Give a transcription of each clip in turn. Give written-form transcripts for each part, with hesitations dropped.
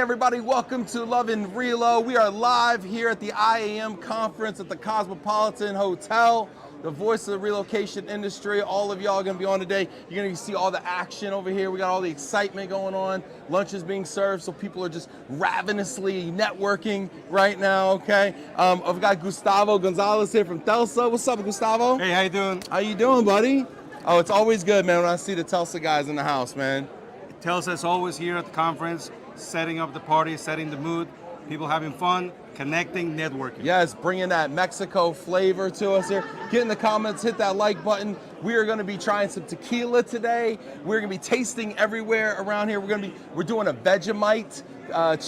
everybody, welcome to Love and Relo. We are live here at the IAM conference at the Cosmopolitan Hotel, the voice of the relocation industry. All of y'all are gonna be on today. You're gonna see all the action over here. We got all the excitement going on. Lunch is being served, so people are just ravenously networking right now, okay? I've got Gustavo Gonzalez here from Telsa. What's up, Gustavo? Hey, how you doing? How you doing, buddy? Oh, it's always good, man, when I see the Telsa guys in the house, man. Telsa's always here at the conference, setting up the party, setting the mood, people having fun, connecting, networking. Yes, bringing that Mexico flavor to us here. Get in the comments, hit that like button. We are going to be trying some tequila today. We're going to be tasting everywhere around here. We're doing a Vegemite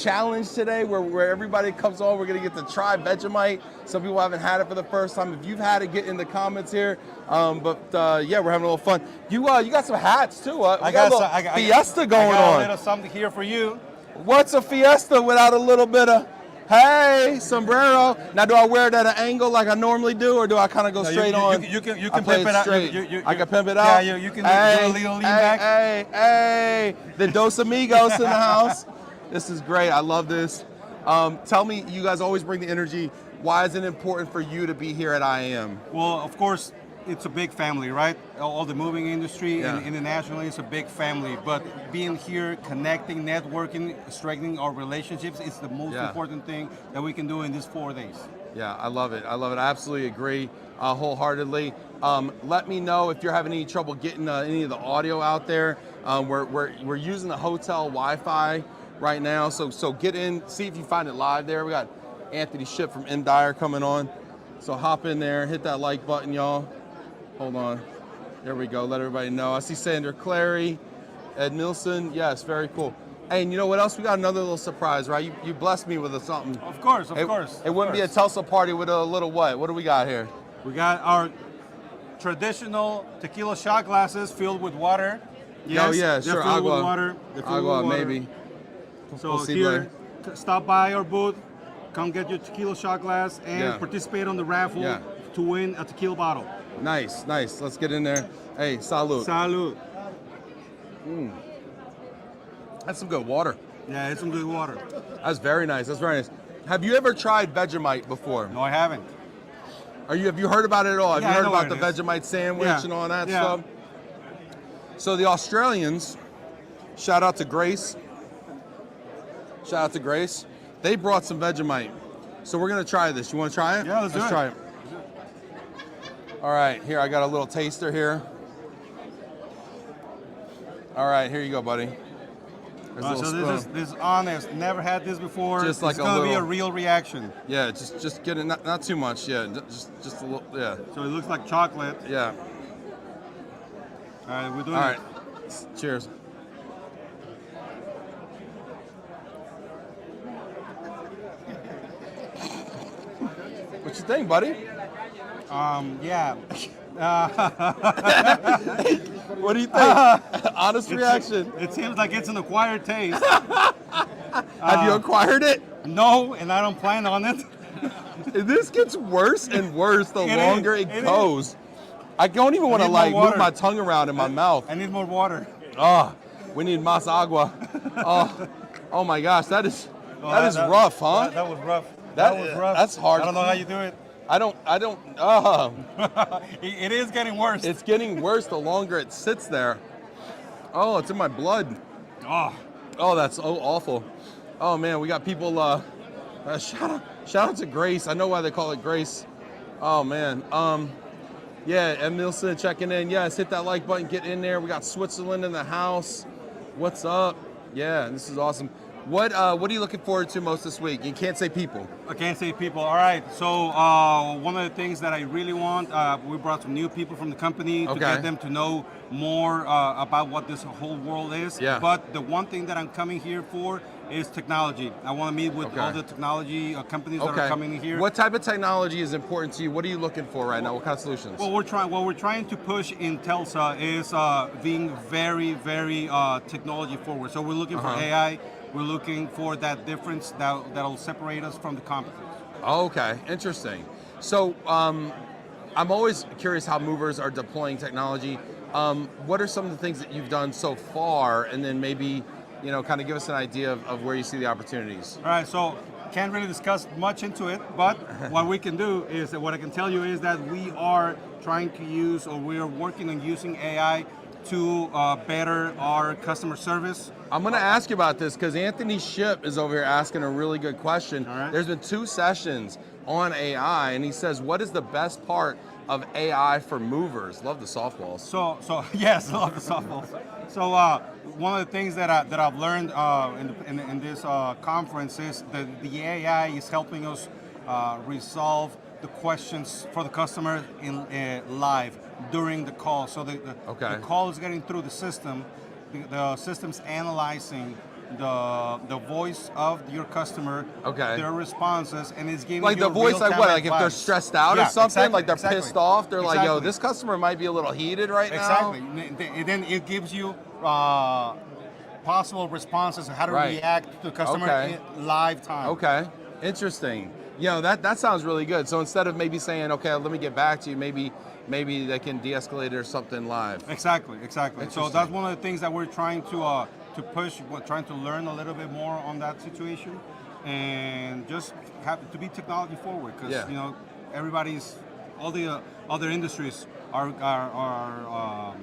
challenge today where everybody comes on. We're going to get to try Vegemite. Some people haven't had it for the first time. If you've had it, get in the comments here. Yeah, we're having a little fun. You got some hats too. I got a little fiesta going on. I got a little something here for you. What's a fiesta without a little bit of, hey, sombrero? Now, do I wear it at an angle like I normally do, or do I kind of go straight on? You can pimp it out. I can pimp it out? Yeah, you can do a little lean back. Hey, the Dos Amigos in the house. This is great. I love this. Tell me, you guys always bring the energy. Why is it important for you to be here at IAM? Well, of course, it's a big family, right? All the moving industry and internationally, it's a big family. But being here, connecting, networking, strengthening our relationships is the most important thing that we can do in these 4 days. Yeah, I love it. I love it. I absolutely agree wholeheartedly. Let me know if you're having any trouble getting any of the audio out there. We're using the hotel Wi-Fi right now, so get in, see if you find it live there. We got Anthony Ship from M. Dyer coming on. So hop in there, hit that like button, y'all. Hold on. There we go. Let everybody know. I see Sandra Clary, Ed Nilsson. Yes, very cool. Hey, and you know what else? We got another little surprise, right? You blessed me with something. Of course, of course. It wouldn't be a Tulsa party with a little what? What do we got here? We got our traditional tequila shot glasses filled with water. Yes, oh yeah, they're sure. Filled Agua. with water. They're filled Agua, with water. maybe. So here, stop by our booth, come get your tequila shot glass, and participate on the raffle to win a tequila bottle. Nice, nice. Let's get in there. Hey, salud. Salud. That's some good water. Yeah, it's some good water. That's very nice. That's very nice. Have you ever tried Vegemite before? No, I haven't. Have you heard about it at all? Have you heard about the Vegemite sandwich and all that stuff? So the Australians, shout out to Grace. Shout out to Grace. They brought some Vegemite. So we're gonna try this. You wanna try it? Yeah, let's try it. All right, here, I got a little taster here. All right, here you go, buddy. So this is honest. Never had this before. Just like it's gonna be a real reaction. Yeah, just get it, not too much. Yeah, just a little. Yeah. So it looks like chocolate. Yeah. All right, we're doing it. All it. right. Cheers. What you think, buddy? Yeah. What do you think? Honest reaction. It seems like it's an acquired taste. Have you acquired it? No, and I don't plan on it. This gets worse and worse the longer it goes. I don't even want to move my tongue around in my mouth. I need more water. Oh, we need más agua. Oh my gosh, that is rough, huh? That was rough. That was rough. That's hard. I don't know how you do it. I don't. It is getting worse. It's getting worse the longer it sits there. Oh, it's in my blood. Oh, that's so awful. Oh man, we got people. Shout out to Grace. I know why they call it Grace. Oh man. Yeah, Ed Nilsson checking in. Yes, hit that like button. Get in there. We got Switzerland in the house. What's up? Yeah, this is awesome. What are you looking forward to most this week? You can't say people. I can't say people. All right. So one of the things that I really want, we brought some new people from the company to get them to know more about what this whole world is. Yeah. But the one thing that I'm coming here for is technology. I want to meet with all the technology companies that are coming here. What type of technology is important to you? What are you looking for right now? What kind of solutions? Well, what we're trying to push in Telsa is being very, very technology forward. So we're looking for AI. We're looking for that difference that'll separate us from the competitors. Okay, interesting. So I'm always curious how movers are deploying technology. What are some of the things that you've done so far, and then maybe kind of give us an idea of where you see the opportunities. All right, so can't really discuss much into it, but what we can do is, what I can tell you is that we are trying to use, or we are working on using AI to better our customer service. I'm going to ask you about this because Anthony Ship is over here asking a really good question. All right. There's been 2 sessions on AI, and he says, what is the best part of AI for movers? Love the softballs. So yes, I love the softballs. So one of the things that I've learned in this conference is that the AI is helping us resolve the questions for the customer in live during the call. So the call is getting through the system. The system's analyzing the voice of your customer, their responses, and it's giving like you the voice, like what? Like if they're stressed out or something, exactly, like they're pissed off, they're like, yo, this customer might be a little heated right now. Exactly. And then it gives you possible responses, how to react to the customer in live time. Okay, interesting. That sounds really good. So instead of maybe saying, okay, let me get back to you, maybe they can de-escalate it or something live. Exactly. So that's one of the things that we're trying to push. We're trying to learn a little bit more on that situation, and just have to be technology forward, because all the other industries are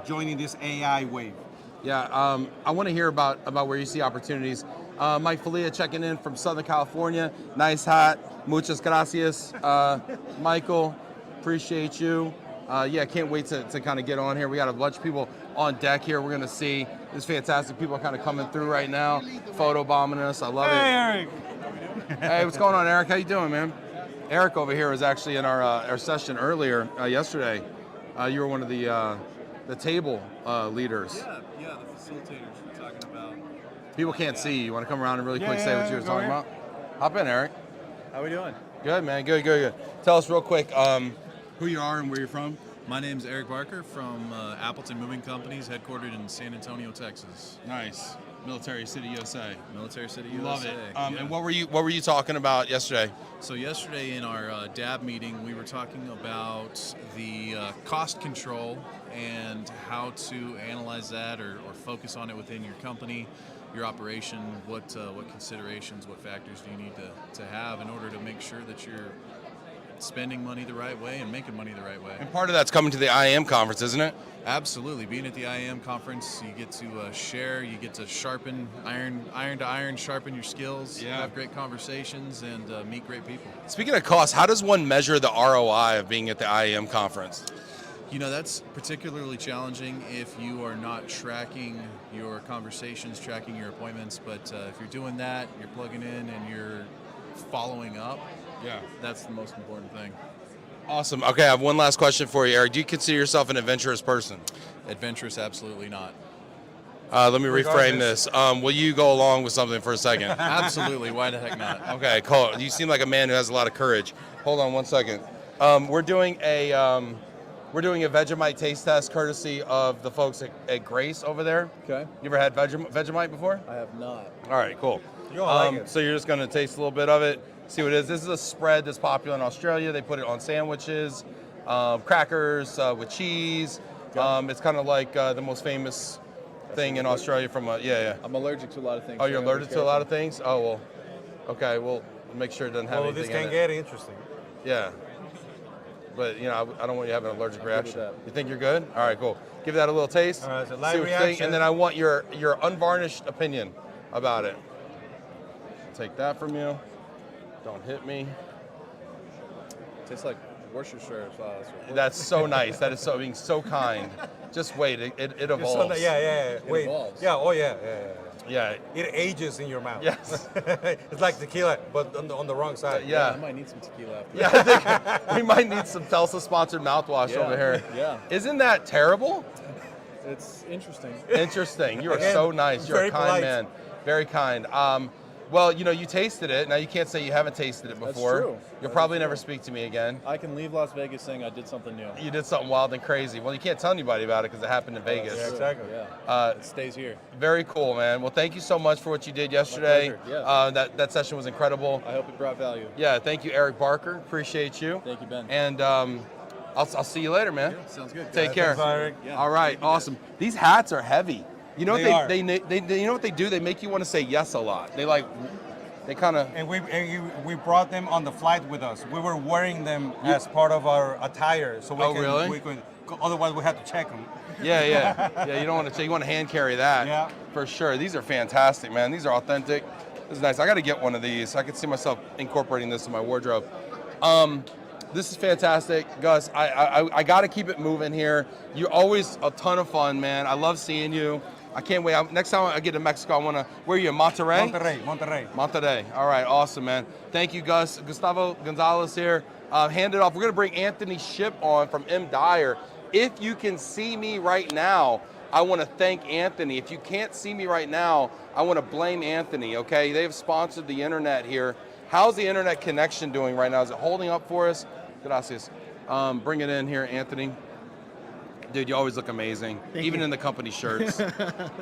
joining this AI wave. Yeah, I want to hear about where you see opportunities. Mike Falia checking in from Southern California. Nice hat. Muchas gracias, Michael. Appreciate you. Can't wait to kind of get on here. We got a bunch of people on deck here. We're going to see. There's fantastic people kind of coming through right now, photobombing us. I love it. Hey, Eric. Hey, what's going on, Eric? How you doing, man? Eric over here was actually in our session earlier yesterday. You were one of the table leaders. Yeah, the facilitators we're talking about. People can't see you. You want to come around and really quick say what you were talking about? Hop in, Eric. How we doing? Good, man. Good. Tell us real quick who you are and where you're from. My name's Eric Barker from Appleton Moving Companies, headquartered in San Antonio, Texas. Nice. Military City, USA. Military City, USA. Love it. And what were you talking about yesterday? So yesterday in our DAB meeting, we were talking about the cost control and how to analyze that or focus on it within your company, your operation. What considerations, what factors do you need to have in order to make sure that you're spending money the right way and making money the right way. And part of that's coming to the IAM conference, isn't it? Absolutely. Being at the IAM conference, you get to share, you get to sharpen, iron to iron, sharpen your skills, have great conversations, and meet great people. Speaking of cost, how does one measure the ROI of being at the IAM conference? That's particularly challenging if you are not tracking your conversations, tracking your appointments, but if you're doing that, you're plugging in and you're following up, that's the most important thing. Awesome. Okay, I have one last question for you, Eric. Do you consider yourself an adventurous person? Adventurous, absolutely not. Let me reframe this. Will you go along with something for a second? Absolutely. Why the heck not? Okay, cool. You seem like a man who has a lot of courage. Hold on one second. We're doing a Vegemite taste test courtesy of the folks at Grace over there. Okay. You ever had Vegemite before? I have not. All right, cool. You're gonna like it. So you're just going to taste a little bit of it, see what it is. This is a spread that's popular in Australia. They put it on sandwiches, crackers with cheese. It's kind of like the most famous thing in Australia from I'm allergic to a lot of things. Oh, you're allergic to a lot of things? Oh, well, okay, we'll make sure it doesn't have anything this can in it. get interesting. Yeah. But, I don't want you to have an allergic reaction. that. You think you're good? All right, cool. Give that a little taste. All right, so see live what you think, reaction. and then I want your unvarnished opinion about it. Take that from you. Don't hit me. Tastes like Worcestershire sauce. That's so nice. That is being so kind. Just wait. It evolves. Wait. evolves. Yeah. Oh yeah. Yeah. It ages in your mouth. Yes. It's like tequila, but on the wrong side. Yeah. I might need some tequila after Yeah, I think we might need some Telsa-sponsored mouthwash over here. Yeah. Isn't that terrible? It's interesting. Interesting. You are Again, so nice. You're a very kind polite. man. Very kind. Well, you tasted it. Now you can't say you haven't tasted it before. true. You'll probably never speak to me again. I can leave Las Vegas saying I did something new. You did something wild and crazy. Well, you can't tell anybody about it because it happened in Vegas. Yeah, exactly. Yeah. It stays here. Very cool, man. Well, thank you so much for what you did yesterday. pleasure, yeah. That session was incredible. I hope it brought value. Yeah, thank you, Eric Barker. Appreciate you. Thank you, Ben. And I'll see you later, man. Sounds good. Take care. Thanks, Eric. Yeah. All right, awesome. These hats are heavy. You know what They are. they you know what they do? They make you want to say yes a lot. They kind of. And we brought them on the flight with us. We were wearing them as part of our attire, so really? we could. Otherwise, we had to check them. Yeah. You don't want to. You want to hand carry that. Yeah. For sure. These are fantastic, man. These are authentic. This is nice. I got to get one of these. I can see myself incorporating this in my wardrobe. This is fantastic, Gus. I got to keep it moving here. You're always a ton of fun, man. I love seeing you. I can't wait. Next time I get to Mexico, I want to. Where are you? Monterrey. Monterrey. All right. Awesome, man. Thank you, Gus. Gustavo Gonzalez here. Hand it off. We're gonna bring Anthony Ship on from M. Dyer. If you can see me right now, I want to thank Anthony. If you can't see me right now, I want to blame Anthony, okay? They've sponsored the internet here. How's the internet connection doing right now? Is it holding up for us? Gracias. Bring it in here, Anthony. Dude, you always look amazing, even in the company shirts.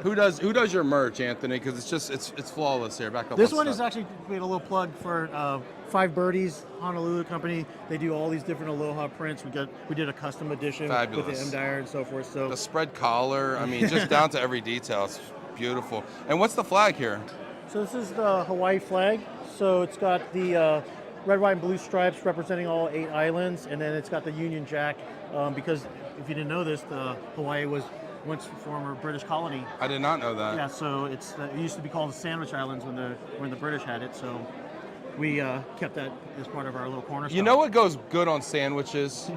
Who does your merch, Anthony? Because it's flawless here. Back up. This one is actually, we had a little plug for Five Birdies, Honolulu company. They do all these different Aloha prints. We did a custom edition with the M. Dyer and so forth. So the spread collar, I mean, just down to every detail. It's beautiful. And what's the flag here? So this is the Hawaii flag. So it's got the red, white, and blue stripes representing all 8 islands, and then it's got the Union Jack because if you didn't know this, Hawaii was once a former British colony. I did not know that. Yeah, so it used to be called the Sandwich Islands when the British had it. So we kept that as part of our little cornerstone. You know what goes good on sandwiches?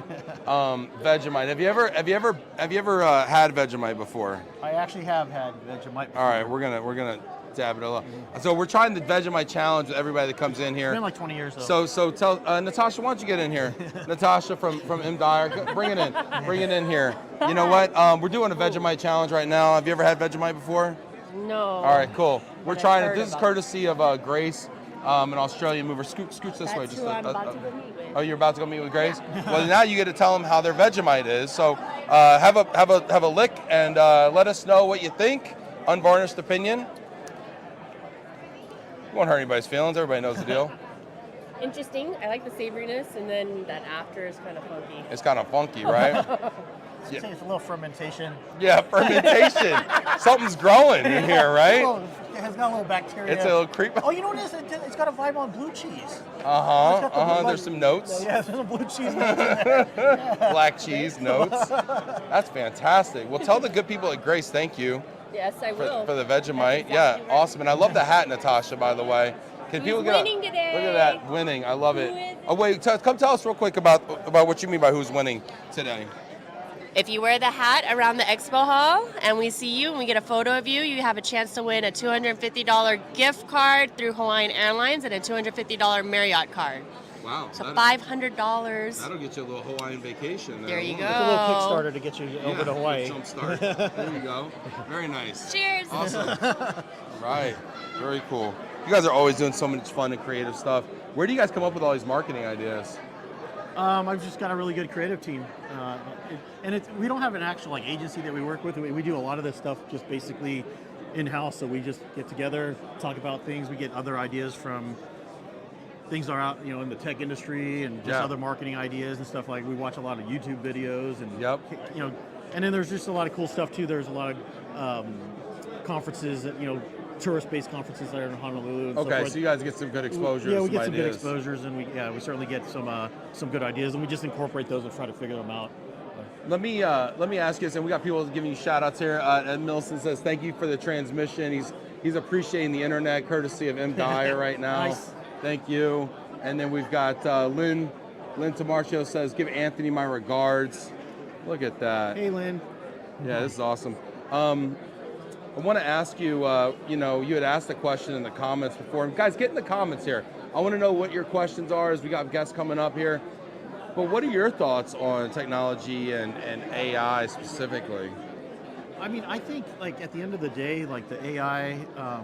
Vegemite. Have you ever had Vegemite before? I actually have had Vegemite before. All right, we're gonna dab it a little. So we're trying the Vegemite challenge with everybody that comes in here. It's been like 20 years though. So tell Natasha, why don't you get in here? Natasha from M. Dyer, bring it in. Bring it in here. You know what? We're doing a Vegemite challenge right now. Have you ever had Vegemite before? No. All right, cool. We're trying it. This is about courtesy of Grace, an Australian mover. Scooch this way. That's who I'm about to go meet with. Oh, you're about to go meet with Grace? Well, now you get to tell them how their Vegemite is. So have a lick and let us know what you think. Unvarnished opinion. You won't hurt anybody's feelings. Everybody knows the deal. Interesting. I like the savoriness, and then that after is kind of funky. It's kind of funky, right? I'd say it's a little fermentation. Yeah, fermentation. Something's growing in here, right? It has got a little bacteria. It's a little creep. Oh, you know what it is? It's got a vibe on blue cheese. There's some notes. Yeah, there's some blue cheese notes in there. Yeah. Black cheese notes. That's fantastic. Well, tell the good people at Grace thank you. Yes, I will. For the Vegemite. Exactly Yeah, right. awesome. And I love the hat, Natasha, by the way. Can Who's winning today? Look at that, winning. I love it. Who is it? Oh, wait, come tell us real quick about what you mean by who's winning today. If you wear the hat around the expo hall and we see you and we get a photo of you, you have a chance to win a $250 gift card through Hawaiian Airlines and a $250 Marriott card. Wow. So $500. That'll get you a little Hawaiian vacation. There you go. It's a little Kickstarter to get you over to Hawaii. Jump start. There you go. Very nice. Cheers. Awesome. Right. Very cool. You guys are always doing so much fun and creative stuff. Where do you guys come up with all these marketing ideas? I've just got a really good creative team, we don't have an actual agency that we work with. We do a lot of this stuff just basically in-house. So we just get together, talk about things. We get other ideas from things that are out, in the tech industry and just other marketing ideas and stuff. Like we watch a lot of YouTube videos and and then there's just a lot of cool stuff too. There's a lot of conferences that tourist-based conferences there in Honolulu. And Okay, so you guys get some good exposure. Yeah, we get some good ideas. exposures, and we certainly get some good ideas, and we just incorporate those and try to figure them out. Let me ask you this, and we got people giving you shout-outs here. Ed Milson says, thank you for the transmission. He's appreciating the internet, courtesy of M. Dyer right now. Nice. Thank you. And then we've got Lynn Tamarcio says, give Anthony my regards. Look at that. Hey, Lynn. Yeah, this is awesome. I want to ask you, you had asked a question in the comments before. Guys, get in the comments here. I want to know what your questions are as we got guests coming up here. But what are your thoughts on technology and AI specifically? I mean, I think at the end of the day, the AI. I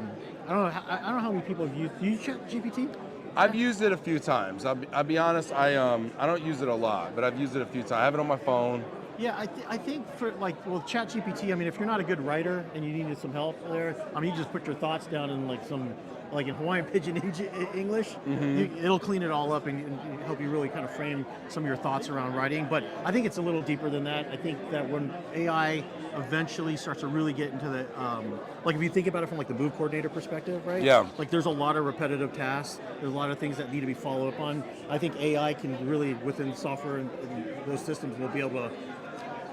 don't know how many people have used ChatGPT. I've used it a few times. I'll be honest. I don't use it a lot, but I've used it a few times. I have it on my phone. Yeah, I think for ChatGPT. I mean, if you're not a good writer and you needed some help there, you just put your thoughts down in a like in Hawaiian Pidgin English, it'll clean it all up and help you really kind of frame some of your thoughts around writing. But I think it's a little deeper than that. I think that when AI eventually starts to really get into the, like if you think about it from like the move coordinator perspective, right? Yeah. Like there's a lot of repetitive tasks. There's a lot of things that need to be followed up on. I think AI can really, within software and those systems, will be able to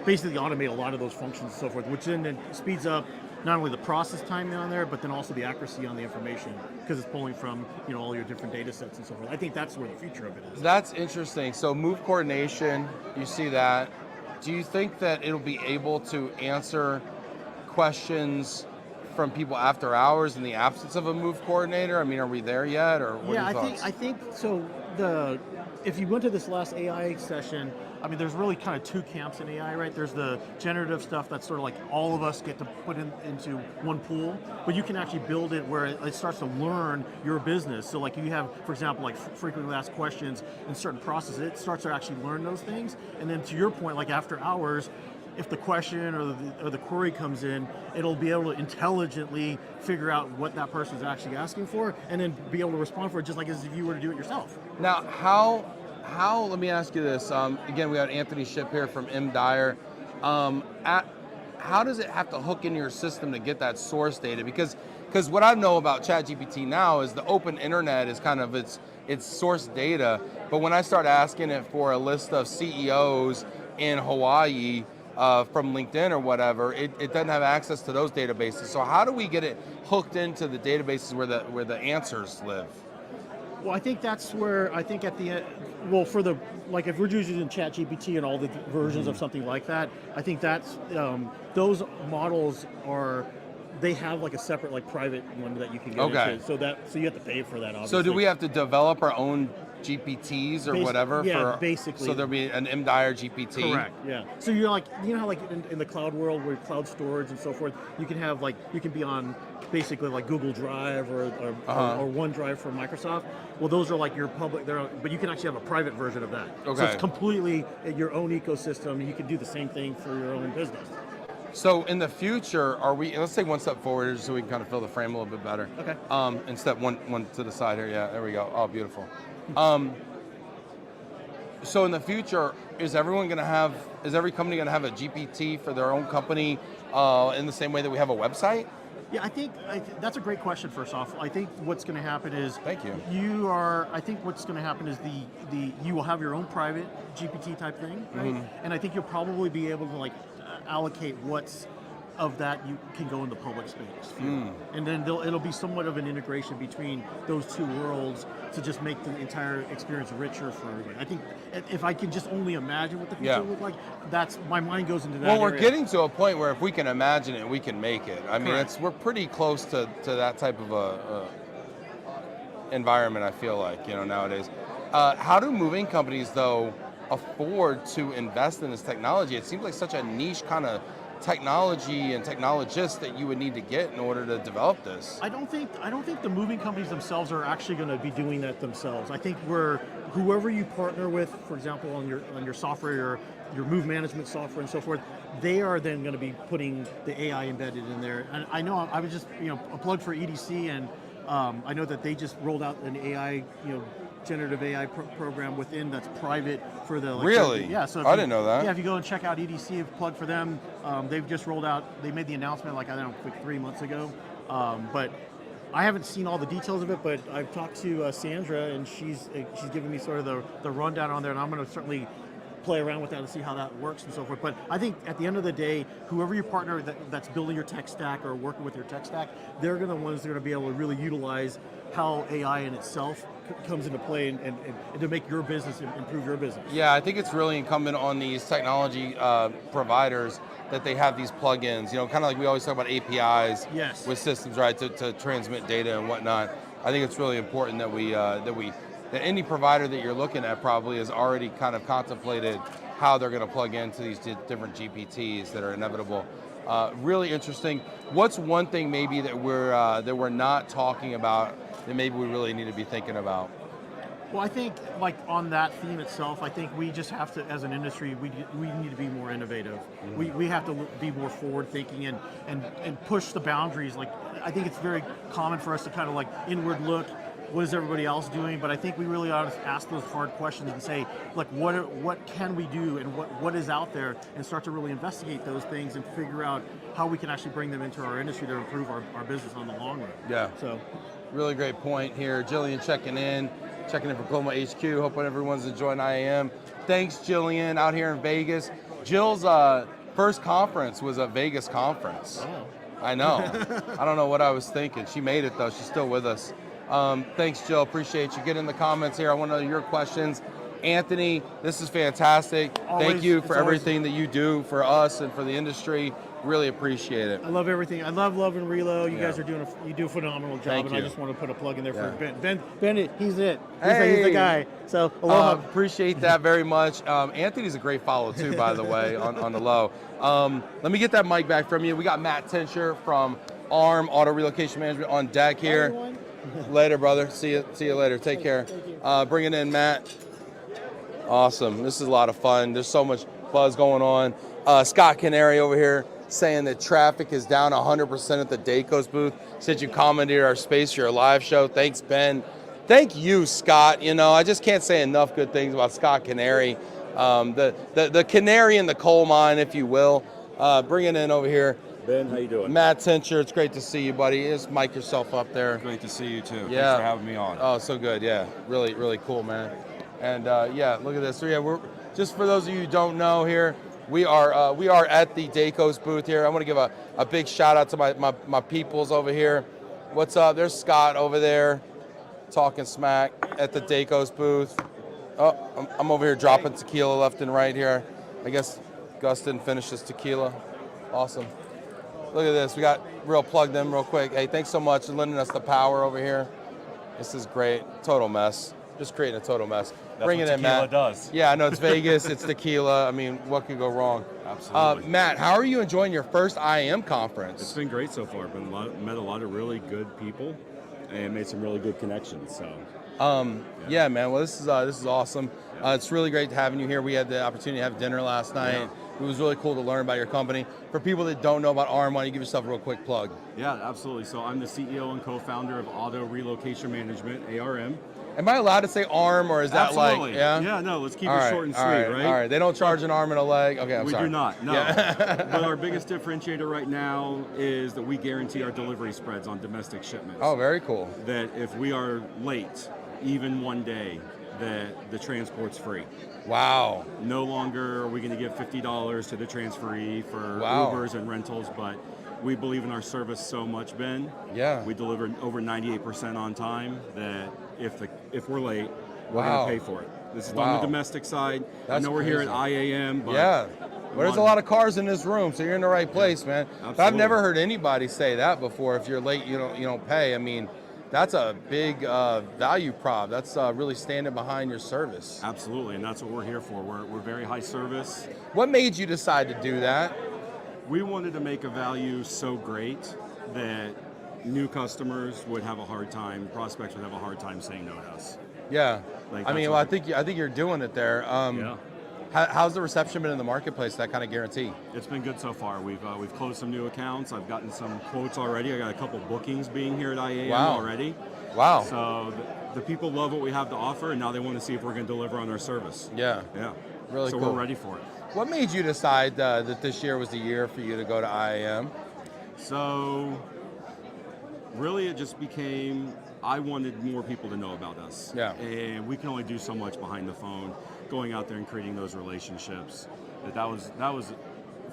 basically automate a lot of those functions and so forth, which then speeds up not only the process time on there, but then also the accuracy on the information because it's pulling from all your different data sets and so forth. I think that's where the future of it is. That's interesting. So move coordination, you see that. Do you think that it'll be able to answer questions from people after hours in the absence of a move coordinator? I mean, are we there yet, or what are your thoughts? I think so. If you went to this last AI session, I mean, there's really kind of two camps in AI, right? There's the generative stuff that's sort of like all of us get to put into one pool, but you can actually build it where it starts to learn your business. So like you have, for example, like frequently asked questions in certain processes, it starts to actually learn those things. And then to your point, like after hours, if the question or the query comes in, it'll be able to intelligently figure out what that person is actually asking for, and then be able to respond for it just like as if you were to do it yourself. Now, how? Let me ask you this. Again, we got Anthony Ship here from M. Dyer. How does it have to hook into your system to get that source data? Because what I know about ChatGPT now is the open internet is kind of its source data. But when I start asking it for a list of CEOs in Hawaii, from LinkedIn or whatever, it doesn't have access to those databases. So how do we get it hooked into the databases where the answers live? Well, I think that's where I think at the end, well, for the like if we're using ChatGPT and all the versions of something like that, I think that's those models they have like a separate like private one that you can get into. So you have to pay for that. Obviously. So do we have to develop our own GPTs or whatever? Yeah, basically. So there'll be an M. Dyer GPT. Correct. Yeah. So you're like, how like in the cloud world where cloud storage and so forth, you can have like you can be on basically like Google Drive or OneDrive from Microsoft. Well, those are like your public. But you can actually have a private version of that. Okay. So it's completely your own ecosystem, and you can do the same thing for your own business. So in the future, let's take one step forward so we can kind of fill the frame a little bit better. Okay. And step one to the side here. Yeah, there we go. Oh, beautiful. So in the future, is every company going to have a GPT for their own company in the same way that we have a website? Yeah, I think that's a great question. First off, I think what's going to happen is thank you. I think what's going to happen is you will have your own private GPT type thing, right? Mm-hmm. And I think you'll probably be able to like allocate what's of that you can go in the public space. And then it'll be somewhat of an integration between those two worlds to just make the entire experience richer for everybody. I think if I can just only imagine what the future will look like, that's my mind goes into that. Well, we're area. getting to a point where if we can imagine it, we can make it. I mean, Correct. we're pretty close to that type of a environment, I feel like, nowadays. How do moving companies, though, afford to invest in this technology? It seems like such a niche kind of technology and technologists that you would need to get in order to develop this. I don't think the moving companies themselves are actually going to be doing that themselves. I think whoever you partner with, for example, on your software, your move management software and so forth, they are then going to be putting the AI embedded in there. And I know I was just a plug for EDC, and I know that they just rolled out an AI generative AI program within that's private for the really? Yeah, so I didn't know that. Yeah, if you go and check out EDC, plug for them. They've just rolled out. They made the announcement like 3 months ago, but I haven't seen all the details of it. But I've talked to Sandra, and she's giving me sort of the rundown on there, and I'm going to certainly play around with that and see how that works and so forth. But I think at the end of the day, whoever your partner that's building your tech stack or working with your tech stack, they're going to ones that are going to be able to really utilize how AI in itself comes into play and to make your business improve your business. Yeah, I think it's really incumbent on these technology providers that they have these plugins, kind of like we always talk about APIs with systems, right, to transmit data and whatnot. I think it's really important that any provider that you're looking at probably has already kind of contemplated how they're going to plug into these different GPTs that are inevitable. Really interesting. What's one thing maybe that we're not talking about that maybe we really need to be thinking about? Well, I think like on that theme itself, I think we just have to, as an industry, we need to be more innovative. Mm-hmm. We have to be more forward thinking and push the boundaries. Like I think it's very common for us to kind of like inward look. What is everybody else doing? But I think we really ought to ask those hard questions and say, like, what can we do and what is out there, and start to really investigate those things and figure out how we can actually bring them into our industry to improve our business on the long run. Yeah. So, really great point here. Jillian checking in for Global HQ. Hoping everyone's enjoying IAM. Thanks, Jillian, out here in Vegas. Jill's first conference was a Vegas conference. oh. I know. I don't know what I was thinking. She made it though. She's still with us. Thanks, Jill. Appreciate you. Get in the comments here. I want to know your questions. Anthony, this is fantastic. Thank you for everything that you do for us and for the industry. Really appreciate it. I love everything. I love Love and Relo. You guys are doing you do a phenomenal job, Thank and you. I just want to put a plug in there Yeah. for Ben. Ben, he's it. He's Hey. the guy. So aloha. Appreciate that very much. Anthony's a great follow too, by the way, on the low. Let me get that mic back from you. We got Matt Tincher from ARM Auto Relocation Management on deck here. Everyone. Later, brother. See you later. Take care. Bringing in Matt. Awesome. This is a lot of fun. There's so much buzz going on. Scott Canary over here saying that traffic is down 100% at the Dayco's booth. Said you commented our space for your live show. Thanks, Ben. Thank you, Scott. You know, I just can't say enough good things about Scott Canary. The canary in the coal mine, if you will. Bringing in over here. Ben, how you doing? Matt Tincher, it's great to see you, buddy. Just mic yourself up there. Great to see you too. Yeah. Thanks for having me on. Oh, so good. Yeah, really, really cool, man. And yeah, look at this. So yeah, we're just for those of you who don't know here, we are at the Dayco's booth here. I want to give a big shout out to my peoples over here. What's up? There's Scott over there, talking smack at the Dayco's booth. Oh, I'm over here dropping tequila left and right here. I guess Gus didn't finish his tequila. Awesome. Look at this. We got real plugged in real quick. Hey, thanks so much for lending us the power over here. This is great. Total mess. Just creating a total mess. Bring it in, Matt. Does. Yeah, I know it's Vegas. It's tequila. I mean, what could go wrong? Absolutely. Matt, how are you enjoying your first IAM conference? It's been great so far. Met a lot of really good people and made some really good connections. So. Yeah, man. Well, this is awesome. It's really great having you here. We had the opportunity to have dinner last night. Yeah. It was really cool to learn about your company. For people that don't know about ARM, why don't you give yourself a real quick plug? Yeah, absolutely. So I'm the CEO and co-founder of Auto Relocation Management, ARM. Am I allowed to say ARM, or is that Absolutely. like, yeah? Yeah, no, let's keep All it right, short and sweet, all right? All right. They don't charge an arm and a leg? Okay, I'm we sorry. do not, no. Yeah. But our biggest differentiator right now is that we guarantee our delivery spreads on domestic shipments. Oh, very cool. That if we are late, even one day, that the transport's free. Wow. No longer are we going to give $50 to the transferee for Wow. Ubers and rentals, but we believe in our service so much, Ben. Yeah. We deliver over 98% on time that if we're late, we're Wow. going to pay for it. This is Wow. on the domestic side. I That's know we're here at crazy. IAM, but Yeah. Well, there's a lot of cars in this room, so you're in the right place, man. But I've absolutely. never heard anybody say that before. If you're late, you don't pay. I mean, that's a big value prop. That's really standing behind your service. Absolutely, and that's what we're here for. We're very high service. What made you decide to do that? We wanted to make a value so great that new customers would have a hard time, prospects would have a hard time saying no to us. Yeah. Like, I mean, that's well, what I think you're doing it there. Yeah. How's the reception been in the marketplace? That kind of guarantee. It's been good so far. We've closed some new accounts. I've gotten some quotes already. I got a couple bookings being here at IAM Wow. already. Wow. So the people love what we have to offer, and now they want to see if we're going to deliver on our service. Yeah. Yeah. Really so cool. we're ready for it. What made you decide that this year was the year for you to go to IAM? So really it just became, I wanted more people to know about us. Yeah. And we can only do so much behind the phone, going out there and creating those relationships. That was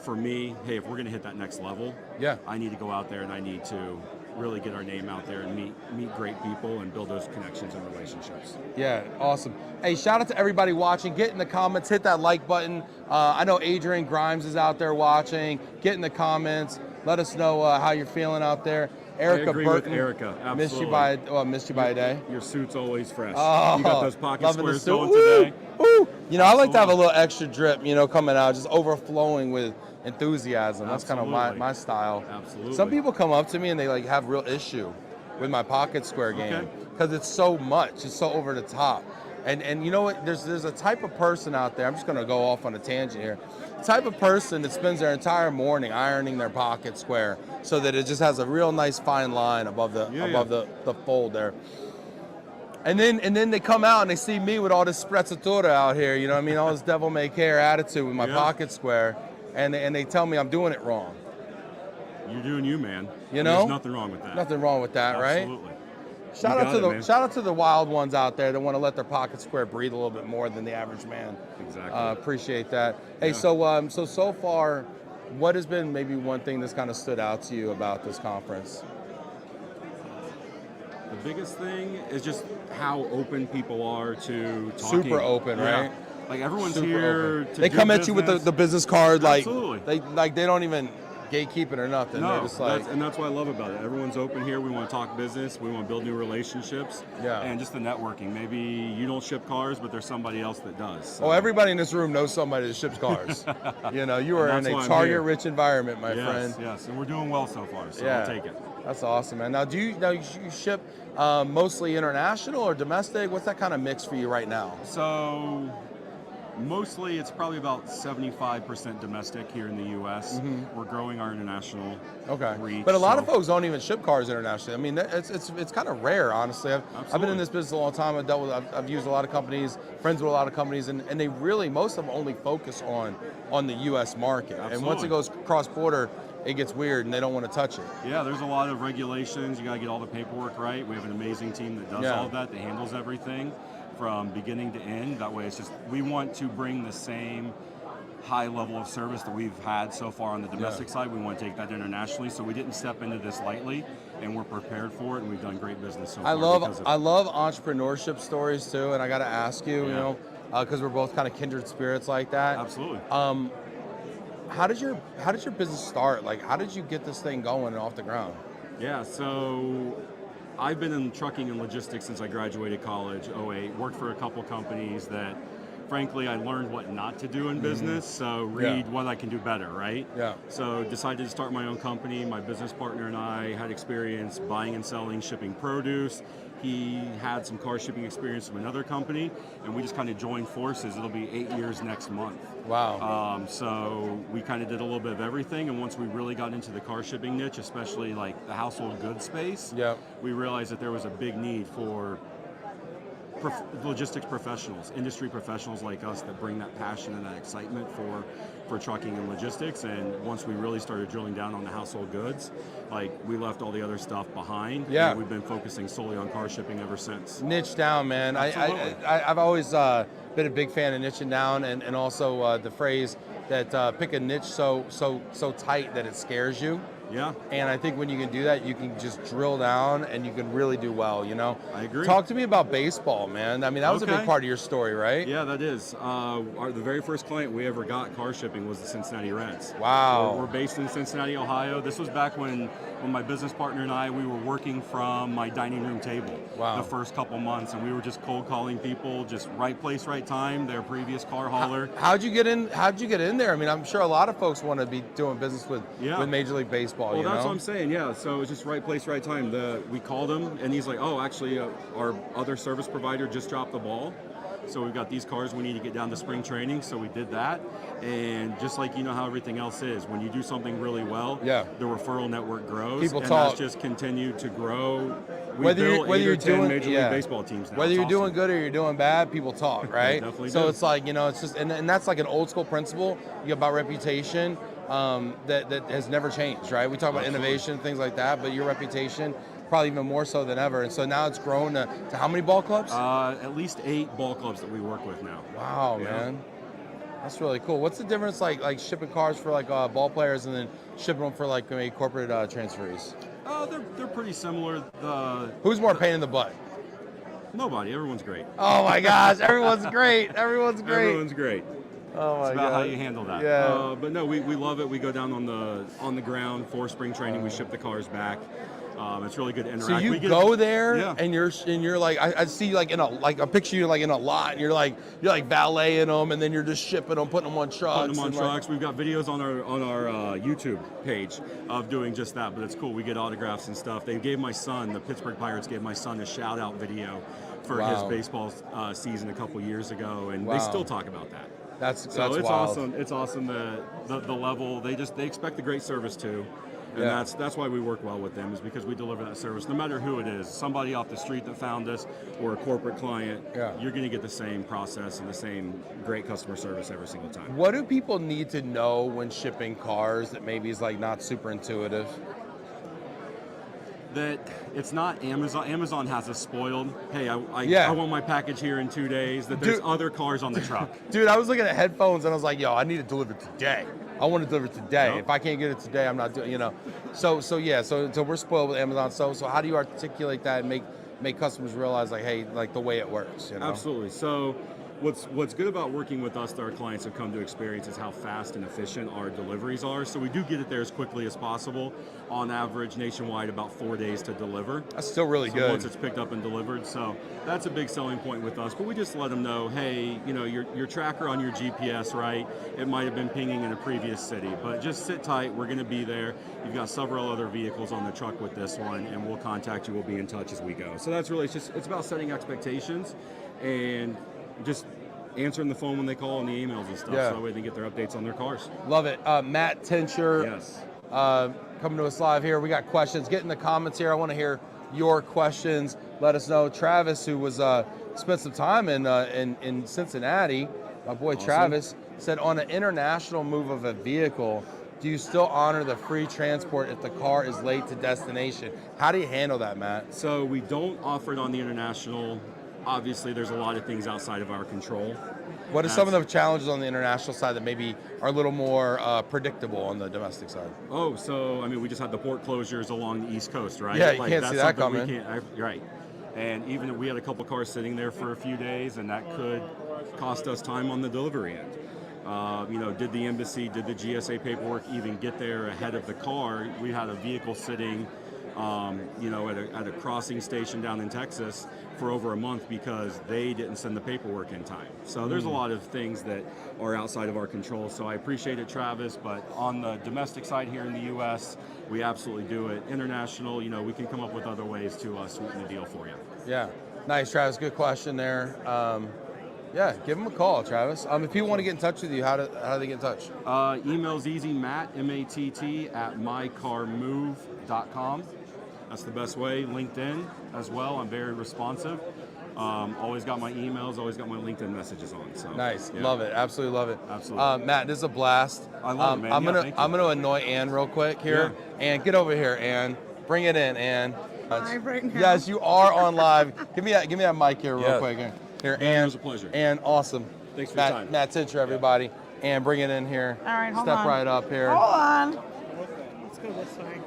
for me, hey, if we're going to hit that next level, Yeah. I need to go out there and I need to really get our name out there and meet great people and build those connections and relationships. Yeah, awesome. Hey, shout out to everybody watching. Get in the comments, hit that like button. I know Adrian Grimes is out there watching. Get in the comments. Let us know how you're feeling out there. Erica I agree Burton. with Erica. Absolutely. Missed you by a day. Your suit's always fresh. Oh, You got those pocket loving the squares suit. going Woo, today. woo. You know, I like to have a little extra drip, coming out, just overflowing with enthusiasm. That's kind of Absolutely. my style. Absolutely. Some people come up to me and they have real issue with my pocket square game because it's so much. It's so over the top. And you know what? There's a type of person out there. I'm just gonna go off on a tangent here. The type of person that spends their entire morning ironing their pocket square so that it just has a real nice fine line above the fold there. And then they come out and they see me with all this sprezzatura out here, you know what I mean? All this devil may care attitude with my pocket square, and they tell me I'm doing it wrong. You're doing you, man. You know? There's nothing wrong with that. Nothing wrong with that, right? Absolutely. Shout out to the wild ones out there that want to let their pocket square breathe a little bit more than the average man. Exactly. Appreciate that. Hey, so far, what has been maybe one thing that's kind of stood out to you about this conference? The biggest thing is just how open people are to talking. Super open, right? Like everyone's Super here. open. They come at you with the business card, like Absolutely. they don't even gatekeep it or nothing. No, They're just like, that's what I love about it. Everyone's open here. We want to talk business. We want to build new relationships. Yeah. And just the networking. Maybe you don't ship cars, but there's somebody else that does. So. oh, everybody in this room knows somebody that ships cars. You know, you are in that's a why I'm target-rich environment, my friend. Yes, and we're doing well so far, so Yeah. I'll take it. That's awesome, man. Now, you ship mostly international or domestic? What's that kind of mix for you right now? So mostly it's probably about 75% domestic here in the U.S. We're growing our international reach. But a lot of folks don't even ship cars internationally. I mean, it's kind of rare, honestly. I've been Absolutely. in this business a long time. I've used a lot of companies, friends with a lot of companies, and they really, most of them only focus on the U.S. market. Absolutely. And once it goes cross-border, it gets weird and they don't want to touch it. Yeah, there's a lot of regulations. You got to get all the paperwork right. We have an amazing team that does all of that, that handles everything from beginning to end. That way, it's just, we want to bring the same high level of service that we've had so far on the domestic side. We want to take that internationally. So we didn't step into this lightly, and we're prepared for it, and we've done great business so far. I love entrepreneurship stories too, and I got to ask you, you know, because we're both kind of kindred spirits like that. Absolutely. How did your business start? Like, how did you get this thing going and off the ground? Yeah, so I've been in trucking and logistics since I graduated college, 08. Worked for a couple companies that, frankly, I learned what not to do in business. So read what I can do better, right? Yeah. So decided to start my own company. My business partner and I had experience buying and selling, shipping produce. He had some car shipping experience from another company, and we just kind of joined forces. It'll be 8 years next month. Wow. So we kind of did a little bit of everything, and once we really got into the car shipping niche, especially like the household goods space, we realized that there was a big need for logistics professionals, industry professionals like us that bring that passion and that excitement for trucking and logistics. And once we really started drilling down on the household goods, like we left all the other stuff behind. Yeah. And we've been focusing solely on car shipping ever since. Niche down, man. I've always been a big fan of niching down, and also the phrase that pick a niche so tight that it scares you. Yeah. And I think when you can do that, you can just drill down and you can really do well, you know? I agree. Talk to me about baseball, man. I mean, that was a big part of your story, right? Yeah, that is. The very first client we ever got car shipping was the Cincinnati Reds. Wow. We're based in Cincinnati, Ohio. This was back when my business partner and I, we were working from my dining room table. Wow. The first couple months, and we were just cold calling people, just right place, right time, their previous car hauler. How'd you get in there? I mean, I'm sure a lot of folks want to be doing business with Major League Baseball. Well, you that's know? what I'm saying. Yeah. So it was just right place, right time. We called him, and he's like, "Oh, actually, our other service provider just dropped the ball. So we've got these cars we need to get down to spring training." So we did that, and just like you know how everything else is, when you do something really well, the referral network grows. People and talk. that's just continued to grow. Whether you're doing Major League Baseball teams now. Whether It's you're doing awesome. good or you're doing bad, people talk, right? Definitely so do. it's like, you know, it's just, and that's like an old school principle about reputation that has never changed, right? We talk about innovation, things like that, but your reputation probably even more so than ever. And so now it's grown to how many ball clubs? At least 8 ball clubs that we work with now. Wow, man. That's really cool. What's the difference like shipping cars for like ball players and then shipping them for like maybe corporate transferees? They're pretty similar. Who's more pain in the butt? Nobody. Everyone's great. Oh my gosh, everyone's great. Everyone's great. Everyone's great. Oh my It's about God. how you handle that. Yeah. But no, we love it. We go down on the ground for spring training. We ship the cars back. It's really good to interact. So you go there and you're like, I see like I picture you like in a lot, and you're like valeting them, and then you're just shipping them, putting them on trucks. Putting them on trucks. We've got videos on our YouTube page of doing just that. But it's cool. We get autographs and stuff. They gave my son, the Pittsburgh Pirates gave my son a shout out video for his baseball season a couple years ago, and they still talk about that. That's it's wild. awesome. It's awesome the level they expect the great service too. And that's why we work well with them, is because we deliver that service no matter who it is. Somebody off the street that found us or a corporate client, you're going to get the same process and the same great customer service every single time. What do people need to know when shipping cars that maybe is like not super intuitive? That it's not Amazon. Amazon has us spoiled. Hey, I want my package here in 2 days. That there's other cars on the truck. Dude, I was looking at headphones and I was like, yo, I need it delivered today. I want it delivered today. If I can't get it today, I'm not doing, So we're spoiled with Amazon. So how do you articulate that and make customers realize like, hey, like the way it works, Absolutely. So what's good about working with us that our clients have come to experience is how fast and efficient our deliveries are. So we do get it there as quickly as possible. On average, nationwide, about 4 days to deliver. That's still really good. Once it's picked up and delivered. So that's a big selling point with us. But we just let them know, hey, your tracker on your GPS, right? It might have been pinging in a previous city, but just sit tight. We're going to be there. You've got several other vehicles on the truck with this one, and we'll contact you. We'll be in touch as we go. So that's really, it's about setting expectations and just answering the phone when they call and the emails and stuff, so that way they get their updates on their cars. Love it. Matt Tincher, coming to us live here. We got questions. Get in the comments here. I want to hear your questions. Let us know. Travis, who was spent some time in Cincinnati, my boy Travis, said on an international move of a vehicle, do you still honor the free transport if the car is late to destination? How do you handle that, Matt? So we don't offer it on the international. Obviously, there's a lot of things outside of our control. What are some of the challenges on the international side that maybe are a little more predictable on the domestic side? Oh, so, we just had the port closures along the East Coast, right? Yeah, you can't see that coming. Right. And even we had a couple cars sitting there for a few days, and that could cost us time on the delivery end. Did the embassy, did the GSA paperwork even get there ahead of the car? We had a vehicle sitting at a crossing station down in Texas for over a month because they didn't send the paperwork in time. So there's a lot of things that are outside of our control. So I appreciate it, Travis, but on the domestic side here in the U.S., we absolutely do it. International, we can come up with other ways to sweeten the deal for you. Yeah, nice, Travis. Good question there. Give them a call, Travis. If people want to get in touch with you, how do they get in touch? Email's easy, Matt, M-A-T-T, @mycarmove.com. That's the best way. LinkedIn as well. I'm very responsive. Always got my emails, always got my LinkedIn messages on. So nice. Love it. Absolutely love it. Absolutely. Matt, this is a blast. I love it, man. I'm gonna annoy Ann real quick here. Ann, get over here, Ann. Bring it in, Ann. Live right now. Yes, you are on live. Give me that mic here real quick. Here, Ann. It was a pleasure. Ann, awesome. Thanks for your time. Matt Tincher, everybody. Ann, bring it in here. All right, hold Step on. right up here. Hold on. Let's go this way.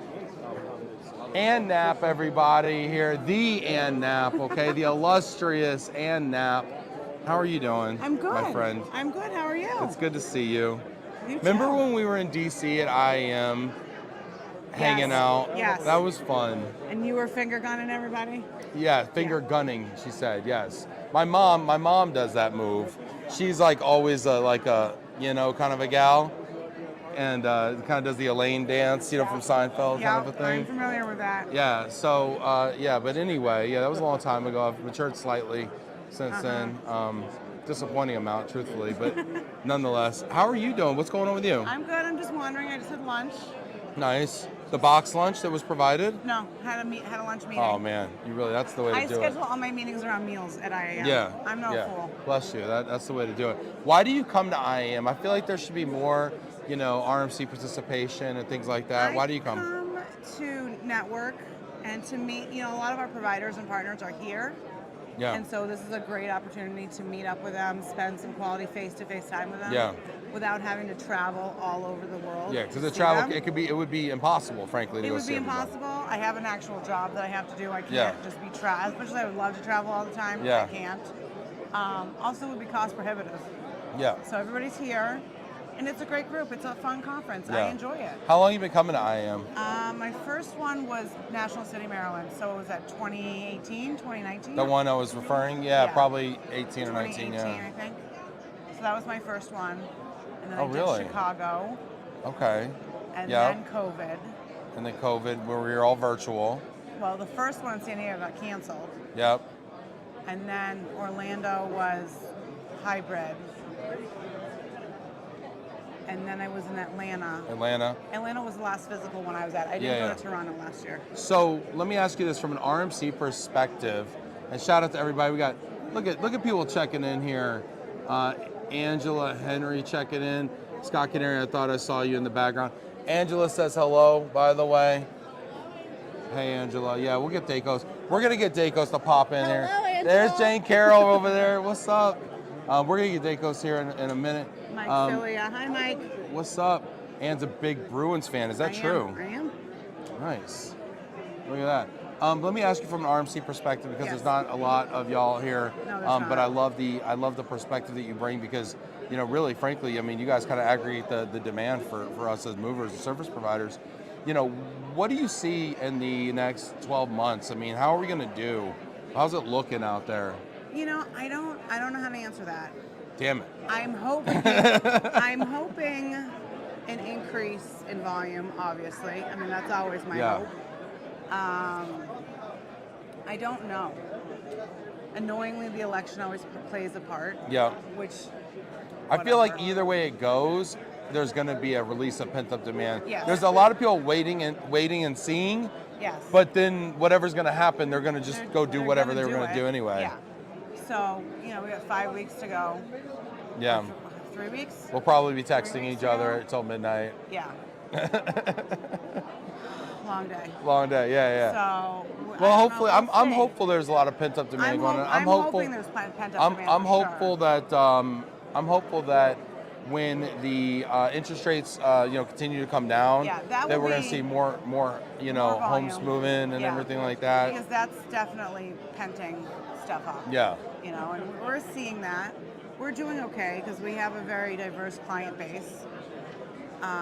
Ann Knapp, everybody here. The Ann Knapp, okay? The illustrious Ann Knapp. How are you doing? I'm good. My friend. I'm good. How are you? It's good to see you. You Remember too. when we were in DC at IAM hanging out? Yes. That was fun. And you were finger gunning everybody? Yeah, finger gunning, she said, yes. My mom does that move. She's like always kind of a gal. And kind of does the Elaine dance, from Seinfeld kind of a thing. I'm familiar with that. Yeah, so, but anyway, that was a long time ago. I've matured slightly since then. Disappointing amount, truthfully, but nonetheless. How are you doing? What's going on with you? I'm good. I'm just wandering. I just had lunch. Nice. The box lunch that was provided? No, had a lunch meeting. Oh, man. That's the way to do it. I schedule all my meetings around meals at IAM. Yeah. I'm no fool. Bless you. That's the way to do it. Why do you come to IAM? I feel like there should be more RMC participation and things like that. Why do you come? I come to network and to meet, a lot of our providers and partners are here. Yeah. And so this is a great opportunity to meet up with them, spend some quality face-to-face time with them. Yeah. Without having to travel all over the world. Yeah, because the travel, it would be impossible, frankly, to It go would see be everybody. impossible. I have an actual job that I have to do. I can't just be as much as I would love to travel all the time. Yeah. I can't. Also, it would be cost prohibitive. Yeah. So everybody's here. And it's a great group. It's a fun conference. Yeah. I enjoy it. How long have you been coming to IAM? My first one was National City, Maryland. So it was at 2018, 2019? The one I was referring? Yeah, probably 18 or 19, 2018, I think. So that was my first one. And then I did really? Chicago. Okay. And then COVID. And then COVID, where we were all virtual. Well, the first one in San Diego got canceled. Yep. And then Orlando was hybrid. And then I was in Atlanta. Atlanta was the last physical one I was at. I didn't go to Toronto last year. So let me ask you this from an RMC perspective, and shout out to everybody. We got look at people checking in here. Angela Henry checking in. Scott Canary, I thought I saw you in the background. Angela says hello, by the way. Hey, Angela. Yeah, we'll get Dacos. We're gonna get Dacos to pop in here. Angela. There's Jane Carroll over there. What's up? We're gonna get Dacos here in a minute. Mike Cilia. Hi, Mike. What's up? Ann's a big Bruins fan. Is that true? I am. Nice. Look at that. Let me ask you from an RMC perspective, because there's not a lot of y'all here. No, but I love the perspective that you bring, because really, frankly, I mean, you guys kind of aggregate the demand for us as movers and service providers. What do you see in the next 12 months? I mean, how are we going to do? How's it looking out there? I don't know how to answer that. Damn it. I'm hoping an increase in volume, obviously. I mean, that's always my hope. I don't know. Annoyingly, the election always plays a part. Yeah. Which I feel like either way it goes, there's going to be a release of pent-up demand. Yes. There's a lot of people waiting and seeing. Yes. But then whatever's going to happen, they're going to just go do whatever they were going to do anyway. Yeah. So, we got 5 weeks to go. Yeah. 3 weeks? We'll probably be texting each other until midnight. Yeah. Long day. Long day, yeah. So, well, hopefully, I'm hopeful there's a lot of pent-up demand going on. I'm hoping there's pent-up demand. I'm hopeful that when the interest rates continue to come down, that we're going to see more homes move in and everything like that. Because that's definitely penting stuff up. Yeah. And we're seeing that. We're doing okay because we have a very diverse client base.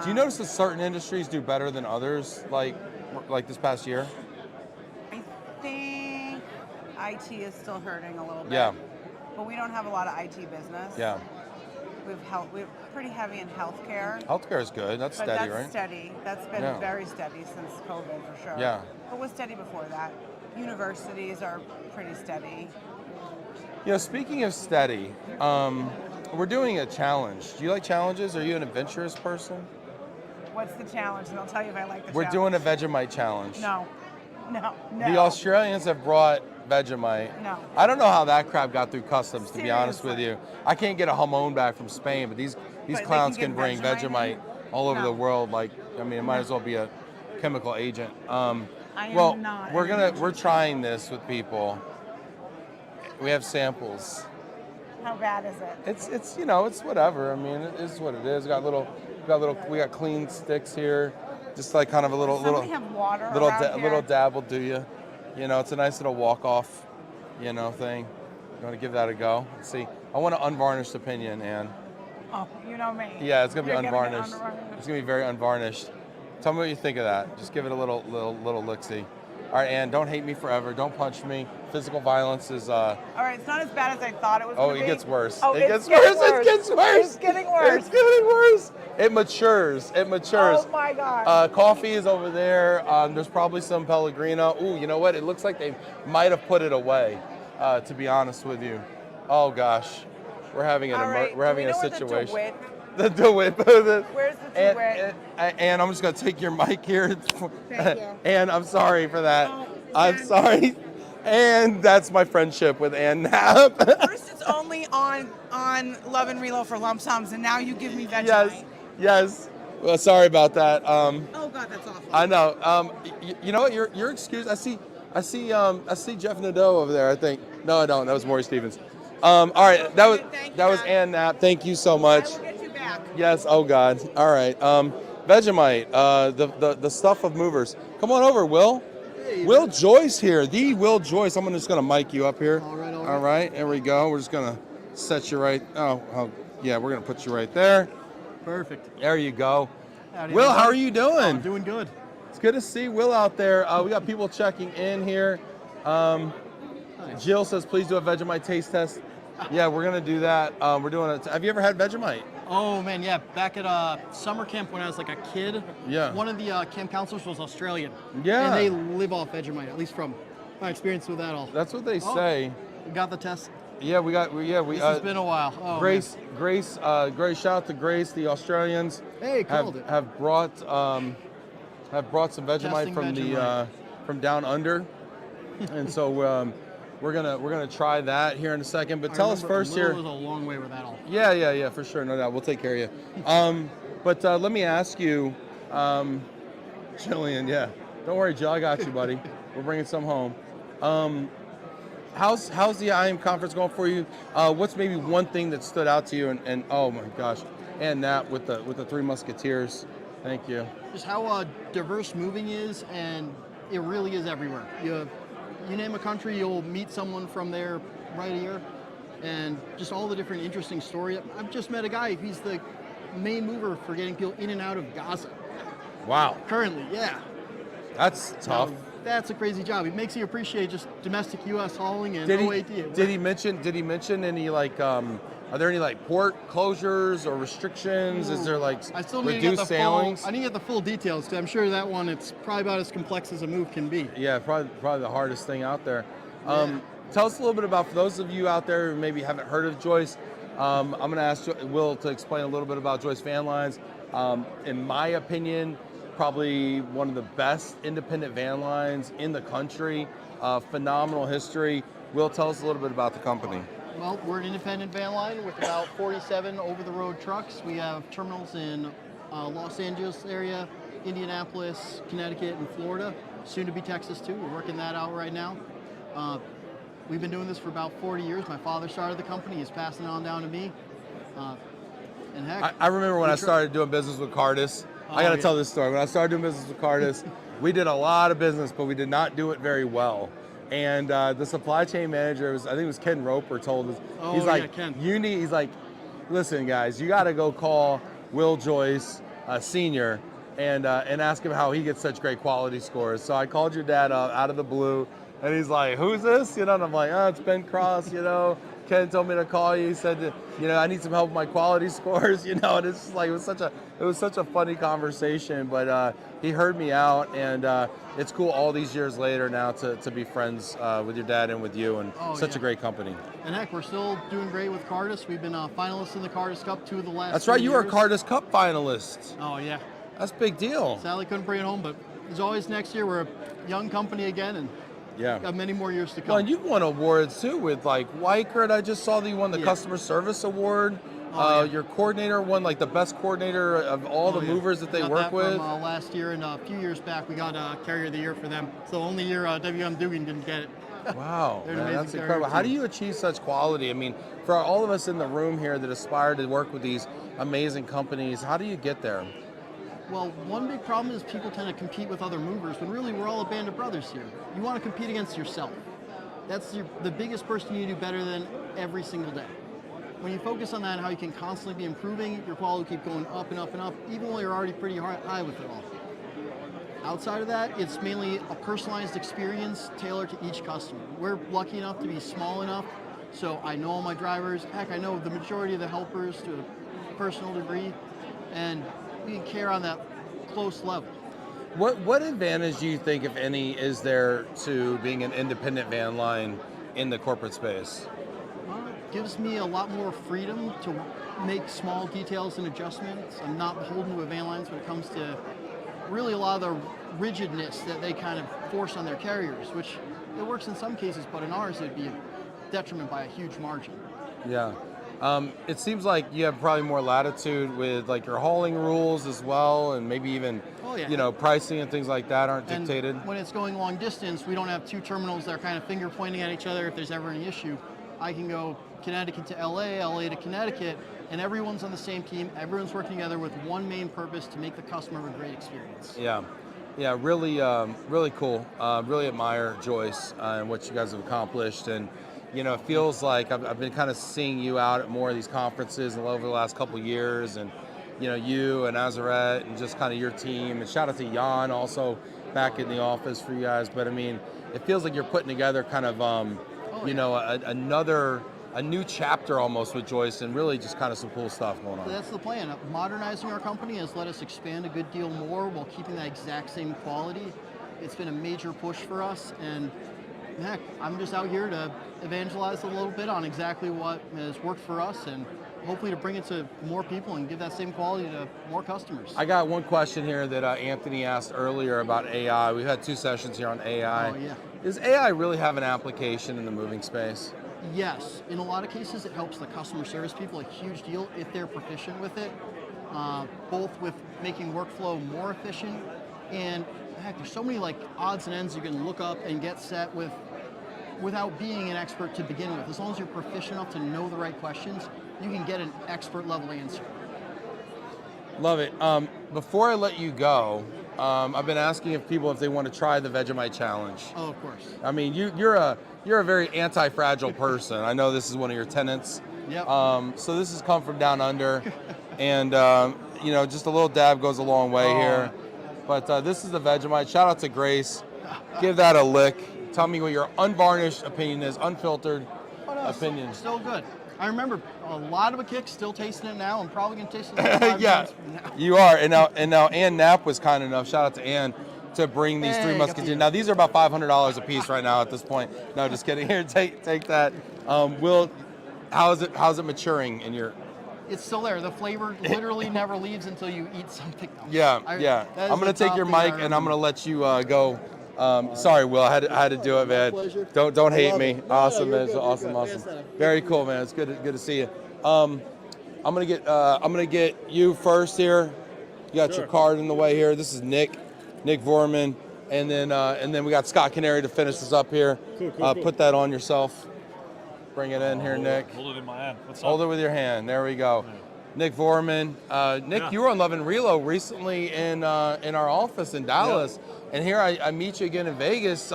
Do you notice that certain industries do better than others, like this past year? I think IT is still hurting a little bit. Yeah. But we don't have a lot of IT business. Yeah. We're pretty heavy in healthcare. Healthcare is good. That's steady, right? That's steady. That's been very steady since COVID, for sure. Yeah. But was steady before that. Universities are pretty steady. Speaking of steady, we're doing a challenge. Do you like challenges? Are you an adventurous person? What's the challenge? And I'll tell you if I like the We're challenge. doing a Vegemite challenge. No. The Australians have brought Vegemite. No. I don't know how that crap got through customs, to be honest with you. I can't get a jamon back from Spain, but these clowns can bring Vegemite all over the world. It might as well be a chemical agent. We're trying this with people. We have samples. How bad is it? It's whatever. I mean, it is what it is. We got clean sticks here, just like kind of a little have water little dab will do you. It's a nice little walk off, thing. You want to give that a go? Let's see. I want an unvarnished opinion, Ann. Oh, you know me. Yeah, it's gonna be unvarnished. It's gonna be very unvarnished. Tell me what you think of that. Just give it a little look-see. All right, Ann, don't hate me forever. Don't punch me. Physical violence is... All right, it's not as bad as I thought it was Oh, going to it be. gets worse. Oh, It gets worse. It's getting worse. It matures. Oh, my God. Coffee is over there. There's probably some Pellegrino. Ooh, you know what? It looks like they might have put it away, to be honest with you. Oh, gosh. We're having a situation. The DeWitt. Where's the DeWitt? And I'm just going to take your mic here. Thank you. And I'm sorry for that. Oh, I'm sorry. And that's my friendship with Ann Knapp. First, it's only on Love and Relo for lump sums, and now you give me Vegemite. Yes. Well, sorry about that. Oh God, that's awful. I know. You know what? Your excuse. I see Jeff Nadeau over there. I think. No, I don't. That was Maury Stevens. All right. That was Ann Knapp. Thank you so much. I will get you back. Yes. Oh God. All right. Vegemite. The stuff of movers. Come on over, Will. Hey, Will Joyce here. The Will Joyce. I'm just gonna mic you up here. All right. There we go. We're just gonna set you right. Oh yeah. We're gonna put you right there. Perfect. There you go. Howdy, Will, everybody. how are you doing? Doing good. It's good to see Will out there. We got people checking in here. Jill says, please do a Vegemite taste test. Yeah, we're going to do that. We're doing it. Have you ever had Vegemite? Oh, man, yeah. Back at summer camp when I was like a kid, Yeah. one of the camp counselors was Australian. Yeah. And they live off Vegemite, at least from my experience with that all. That's what they say. We got the test. Yeah, we. This has been a while. Oh, Grace, shout out to Grace. The Australians Hey, called it. have brought some Vegemite Testing from Vegemite. from down under, and so we're gonna try that here in a second. But tell us first here. It was a long way with that all. Yeah, for sure, no doubt. We'll take care of you. But let me ask you, Jillian. Yeah, don't worry, Jill. I got you, buddy. We're bringing some home. How's the IAM conference going for you? What's maybe one thing that stood out to you? And oh my gosh, and that with the Three Musketeers. Thank you. Just how diverse moving is, and it really is everywhere. You name a country, you'll meet someone from there right here, and just all the different interesting stories. I've just met a guy. He's the main mover for getting people in and out of Gaza. Wow. Currently, yeah. That's tough. That's a crazy job. It makes you appreciate just domestic U.S. hauling and Did OAT. he mention any like are there any like port closures or restrictions? Is there like I still need reduced to get sailings? I need to get the full details because I'm sure that one it's probably about as complex as a move can be. Yeah, probably the hardest thing out there. Tell us a little bit about, for those of you out there who maybe haven't heard of Joyce. I'm going to ask Will to explain a little bit about Joyce Van Lines. In my opinion, probably one of the best independent van lines in the country. Phenomenal history. Will, tell us a little bit about the company. Well, we're an independent van line with about 47 over-the-road trucks. We have terminals in Los Angeles area, Indianapolis, Connecticut, and Florida. Soon to be Texas too. We're working that out right now. We've been doing this for about 40 years. My father started the company. He's passing it on down to me. And heck, I remember when I started doing business with Cardis. I got to tell this story. When I started doing business with Cardis, we did a lot of business, but we did not do it very well. And the supply chain manager, I think it was Ken Roper, told us, he's like, Ken. he's like, listen, guys, you got to go call Will Joyce, Senior, and ask him how he gets such great quality scores. So I called your dad up out of the blue, and he's like, who's this? And I'm like, oh, it's Ben Cross, Ken told me to call you. He said, I need some help with my quality scores, and it's just like, it was such a funny conversation, but he heard me out, and it's cool all these years later now to be friends with your dad and with you, and such a great company. And heck, we're still doing great with Cardis. We've been finalists in the Cardis Cup 2 of the last That's right, you were a years. Cardis Cup finalist. Oh, yeah. That's a big deal. Sadly, couldn't bring it home, but as always, next year, we're a young company again, and got many more years to come. Well, and you've won awards too with like Weichert. I just saw that you won the Customer Service Award. Your coordinator won like the best coordinator of all the movers that they work with. From, last year, and a few years back, we got Carrier of the Year for them. So only year WM Dugan didn't get it. Wow, man, that's incredible. How do you achieve such quality? I mean, for all of us in the room here that aspire to work with these amazing companies, how do you get there? Well, one big problem is people tend to compete with other movers, when really we're all a band of brothers here. You want to compete against yourself. That's the biggest person you do better than every single day. When you focus on that and how you can constantly be improving, your quality will keep going up and up and up, even though you're already pretty high with it all. Outside of that, it's mainly a personalized experience tailored to each customer. We're lucky enough to be small enough, so I know all my drivers. Heck, I know the majority of the helpers to a personal degree, and we can care on that close level. What advantage do you think, if any, is there to being an independent van line in the corporate space? Well, it gives me a lot more freedom to make small details and adjustments. I'm not beholden to a van lines when it comes to really a lot of the rigidness that they kind of force on their carriers, which it works in some cases, but in ours it'd be a detriment by a huge margin. Yeah. It seems like you have probably more latitude with like your hauling rules as well, and maybe even pricing and things like that aren't dictated. And when it's going long distance, we don't have two terminals that are kind of finger pointing at each other if there's ever any issue. I can go Connecticut to LA, LA to Connecticut, and everyone's on the same team. Everyone's working together with one main purpose: to make the customer a great experience. Yeah, really cool. Really admire Joyce and what you guys have accomplished, and it feels like I've been kind of seeing you out at more of these conferences over the last couple of years, and you and Azarette and just kind of your team, and shout out to Jan also back in the office for you guys. But I mean, it feels like you're putting together kind of a new chapter almost with Joyce, and really just kind of some cool stuff going on. That's the plan. Modernizing our company has let us expand a good deal more while keeping that exact same quality. It's been a major push for us, and heck, I'm just out here to evangelize a little bit on exactly what has worked for us and hopefully to bring it to more people and give that same quality to more customers. I got one question here that Anthony asked earlier about AI. We've had 2 sessions here on AI. Oh, yeah. Does AI really have an application in the moving space? Yes, in a lot of cases it helps the customer service people a huge deal if they're proficient with it, both with making workflow more efficient and heck, there's so many like odds and ends you can look up and get set with without being an expert to begin with. As long as you're proficient enough to know the right questions, you can get an expert level answer. Love it. Before I let you go, I've been asking if people if they want to try the Vegemite challenge. Oh, of course. I mean, you're a very anti-fragile person. I know this is one of your tenets. Yep. So this has come from down under, and you know, just a little dab goes a long way here. But this is the Vegemite. Shout out to Grace. Give that a lick. Tell me what your unvarnished opinion is, unfiltered opinion. Still good. I remember a lot of a kick, still tasting it now. I'm probably gonna taste it in 5 Yeah, months from now. you are. And now Ann Knapp was kind enough. Shout out to Ann to bring these Hey, Three got Musketeers. the- Now these are about $500 a piece right now at this point. No, just kidding. Here, take that. How's it maturing in your? It's still there. The flavor literally never leaves until you eat something else. Yeah. That is I'm gonna the take top your thing I mic and I'm remember. gonna let you go. Sorry, Will. I had to do it, man. pleasure. Don't I hate love me. it. No, Awesome, you're man. good, you're Awesome. good. Like I said, Very cool, man. It's good to see you. I'm gonna get you first here. You got your card in the way here. This is Nick Vorman, and then we got Scott Canary to finish this up here. Cool. Put that on yourself. Bring it in here, Nick. Hold it in my hand. What's Hold it with your hand. There we go. Nick Vorman. Nick, you were on Love and Relo recently in our office in Dallas, and here I meet you again in Vegas.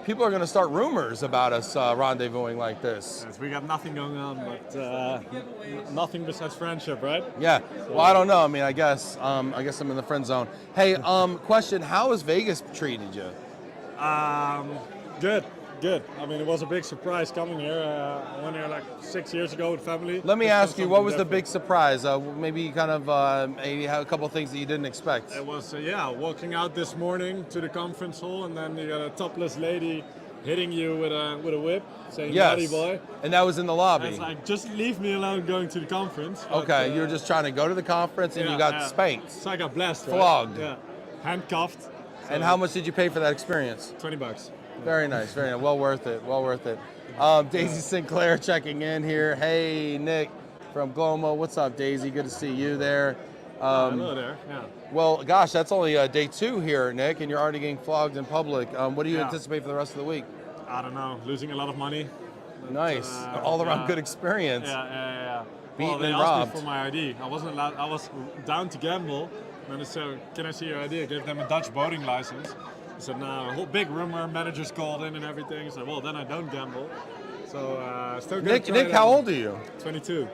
People are going to start rumors about us rendezvousing like this. Yes, we got nothing going on, but nothing besides friendship, right? Yeah. Well, I don't know. I mean, I guess I'm in the friend zone. Hey, question: how has Vegas treated you? Good. I mean, it was a big surprise coming here. I went here like 6 years ago with family. Let me Just ask you, what something was the different. big surprise? Maybe kind of maybe have a couple of things that you didn't expect. It was, walking out this morning to the conference hall, and then you got a topless lady hitting you with a whip, saying "naughty boy." And that was in the lobby. And it's like, just leave me alone going to the conference. But, Okay, you were just trying to go to the conference and you got spanked. So I got blessed, right? Flogged. Yeah, handcuffed. And how much did you pay for that experience? $20. Very nice, very nice. Well worth it, well worth it. Daisy Sinclair checking in here. Hey, Nick from Glomo. What's up, Daisy? Good to see you there. Hello there. Yeah. Well, gosh, that's only day 2 here, Nick, and you're already getting flogged in public. What do you anticipate for the rest of the week? I don't know. Losing a lot of money. But, Nice. All around good experience. Yeah. Beaten Well, they and asked robbed. me for my ID. I wasn't allowed. I was down to gamble. And they said, "Can I see your ID?" I gave them a Dutch boating license. I said, "No." A whole big rumor. Managers called in and everything. I said, "Well, then I don't gamble." So still good. Nick, how old are you? 22.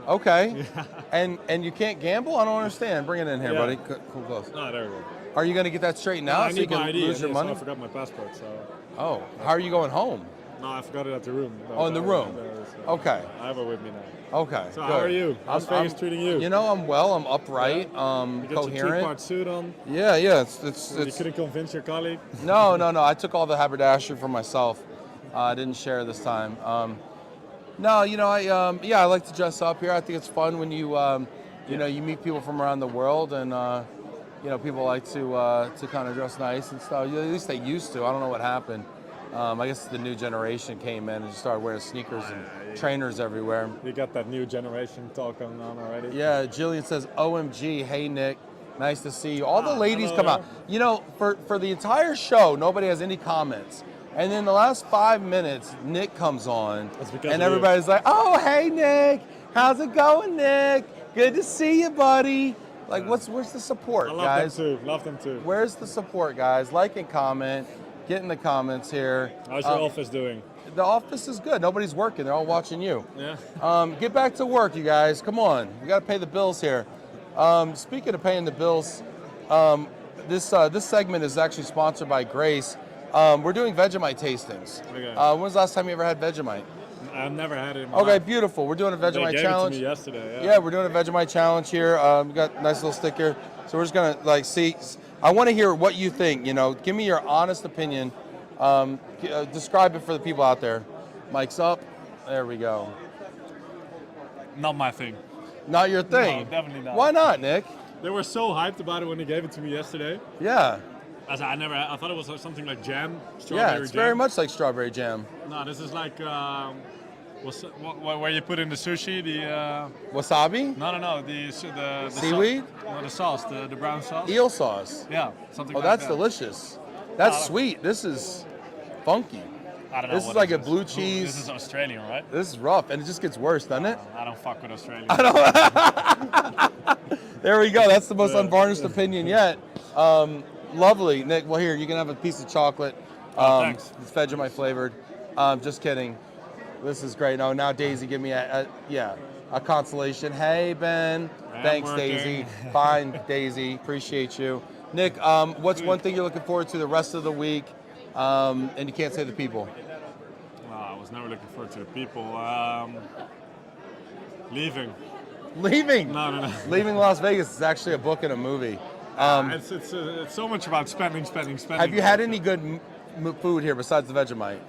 Okay. And you can't gamble? I don't understand. Bring it in here, Yeah. buddy. Cool, close. Oh, there we go. Are you going to get that straightened No, out I so you need my can ID. lose your so money? I forgot my passport. So. Oh, how are you going home? No, I forgot it at the room. Oh, in the room. Okay. I have it with me now. Okay. So good. how are you? How's Vegas treating you? You know, I'm well. I'm upright. You got your Coherent. 2-part suit on. Yeah. You It's couldn't convince your colleague. no. I took all the haberdashery for myself. I didn't share this time. No, you know, I like to dress up here. I think it's fun when you you meet people from around the world, and people like to kind of dress nice and stuff. At least they used to. I don't know what happened. I guess the new generation came in and just started wearing sneakers and trainers everywhere. You got that new generation talk going on already. Yeah, Jillian says, "OMG, hey Nick, nice to see you." All the ladies hello come there. out. You know, for the entire show, nobody has any comments. And then the last 5 minutes, Nick comes on, That's because and of you. everybody's like, "Oh, hey Nick, how's it going, Nick? Good to see you, buddy." Like, where's the support, I love guys? them too. Love them too. Where's the support, guys? Like and comment. Get in the comments here. How's your office doing? The office is good. Nobody's working. They're all watching you. Yeah. Get back to work, you guys. Come on. We got to pay the bills here. Speaking of paying the bills, this segment is actually sponsored by Grace. We're doing Vegemite tastings. Okay. When was the last time you ever had Vegemite? I've never had it in my Okay, life. beautiful. We're doing a They Vegemite gave challenge. it to me yesterday. Yeah, we're doing a Vegemite challenge here. We got a nice little sticker. So we're just gonna see. I want to hear what you think. Give me your honest opinion Describe it for the people out there. Mic's up. There we go. Not my thing. Not your thing? No, definitely not. Why not, Nick? They were so hyped about it when they gave it to me yesterday. Yeah. I thought it was something like jam, strawberry Yeah, it's jam. very much like strawberry jam. No, this is like where you put in the sushi, the wasabi. No, the seaweed. No, the sauce, the brown sauce. Eel sauce. Yeah, something. Oh, like that's that. delicious. That's sweet. This is funky. I don't know. This is like a blue cheese. This is Australian, right? This is rough, and it just gets worse, doesn't it? I don't fuck with Australia. There we go. That's the most unvarnished opinion yet. Lovely, Nick. Well, here you can have a piece of chocolate. Thanks. It's Vegemite flavored. Just kidding. This is great. Oh, now Daisy, give me a consolation. Hey, Ben. Thanks, working. Daisy. Fine, Daisy. Appreciate you. Nick, what's one thing you're looking forward to the rest of the week? And you can't say the people. I was never looking forward to the people. Leaving. Leaving? No. Leaving Las Vegas is actually a book and a movie. It's so much about spending. Have you had any good food here besides the Vegemite?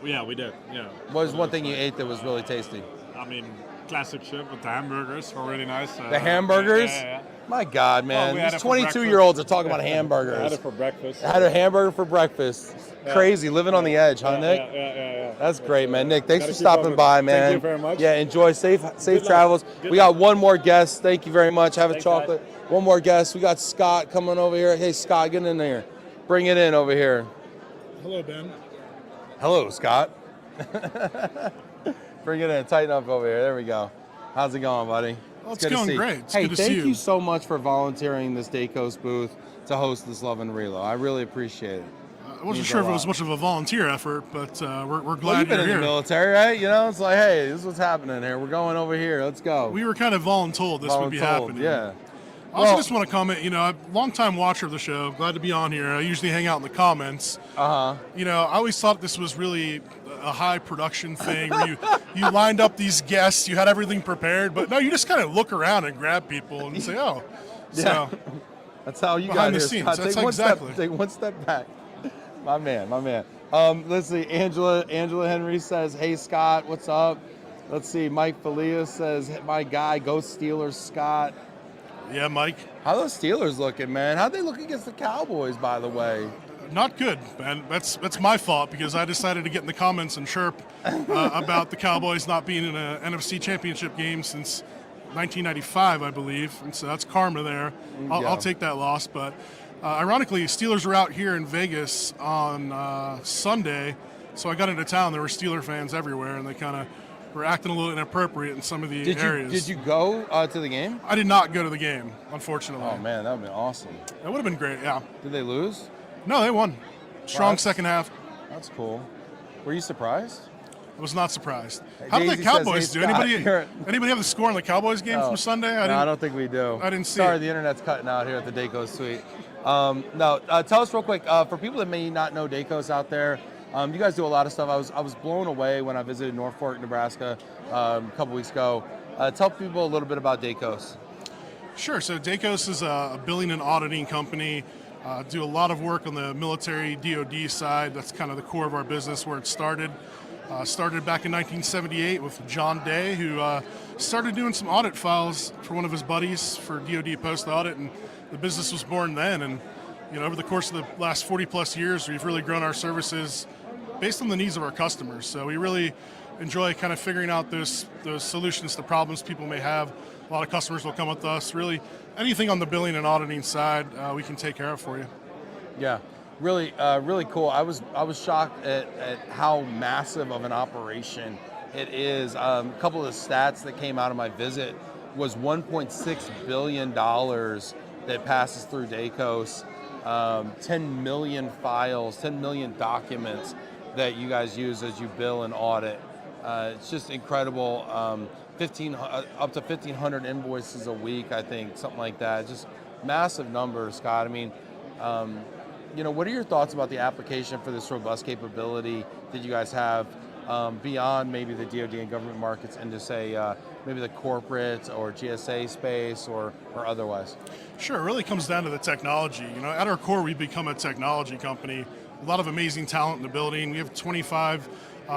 Yeah, we did. Yeah. What was one thing you ate that was really tasty? I mean, classic shit, but the hamburgers were really nice. The hamburgers? Yeah. My God, man. Well, we had These it for 22-year-olds are talking about hamburgers. I had it for breakfast. I had a hamburger for breakfast. Yeah. Crazy, living on the edge, huh, Nick? Yeah. That's great, man. Nick, thanks Gotta for keep stopping up by, with it. man. Thank you very much. Yeah, enjoy. Safe Good travels. luck. We got one more guest. Thank you very much. Have a Thanks, chocolate. One more guest. We got Scott coming over here. Hey, Scott, get in there. Bring it in over here. Hello, Ben. Hello, Scott. Bring it in. Tighten up over here. There we go. How's it going, buddy? Well, it's good to going see you. great. It's hey, good to see thank you. you so much for volunteering this Daycoast booth to host this Love and Relo. I really appreciate it. I wasn't sure if it was much of a volunteer effort, but we're Well, glad you've been you're in here. the military, right? You know, it's like, hey, this is what's happening here. We're going over here. Let's go. We were kind of voluntold this would be happening. Yeah. I also just want to comment, I'm a longtime watcher of the show. Glad to be on here. I usually hang out in the comments. Uh-huh. I always thought this was really a high production thing where you lined up these guests, you had everything prepared, but no, you just kind of look around and grab people and say, oh. Yeah. So, that's how you behind got the here. scenes. Scott. That's Take exactly. one step back. My man. Let's see. Angela Henry says, hey, Scott, what's up? Let's see. Mike Falia says, my guy, go Steelers, Scott. Yeah, Mike. How those Steelers looking, man? How'd they look against the Cowboys, by the way? Not good, man. That's my fault because I decided to get in the comments and chirp about the Cowboys not being in an NFC Championship game since 1995, I believe. And so that's karma there. I'll take that loss. But ironically, Steelers were out here in Vegas on Sunday. So I got into town. There were Steeler fans everywhere, and they kind of were acting a little inappropriate in some of the areas. Did you go to the game? I did not go to the game, unfortunately. Oh, man, that would have been awesome. That would have been great, yeah. Did they lose? No, they won. Strong second half. That's cool. Were you surprised? I was not surprised. How did the Daisy Cowboys says, do? hey, Scott, Anybody have the score on the Cowboys game from Sunday? I don't think we do. I didn't see Sorry, it. the internet's cutting out here at the Daycoast Suite. Tell us real quick, for people that may not know Daycoast out there, you guys do a lot of stuff. I was blown away when I visited Norfolk, Nebraska a couple weeks ago. Tell people a little bit about Daycoast. Sure. So Daycoast is a billing and auditing company. Do a lot of work on the military DoD side. That's kind of the core of our business where it started. Started back in 1978 with John Day, who started doing some audit files for one of his buddies for DoD post audit, and the business was born then. And over the course of the last 40 plus years, we've really grown our services based on the needs of our customers. So we really enjoy kind of figuring out those solutions to problems people may have. A lot of customers will come with us. Really, anything on the billing and auditing side, we can take care of for you. Yeah, really cool. I was shocked at how massive of an operation it is. A couple of the stats that came out of my visit was $1.6 billion that passes through Daycoast. 10 million files, 10 million documents that you guys use as you bill and audit. It's just incredible. Up to 1,500 invoices a week, I think, something like that. Just massive numbers, Scott. I mean, what are your thoughts about the application for this robust capability that you guys have beyond maybe the DoD and government markets into, say, maybe the corporate or GSA space or otherwise? Sure, it really comes down to the technology. At our core, we become a technology company a lot of amazing talent in the building. We have 25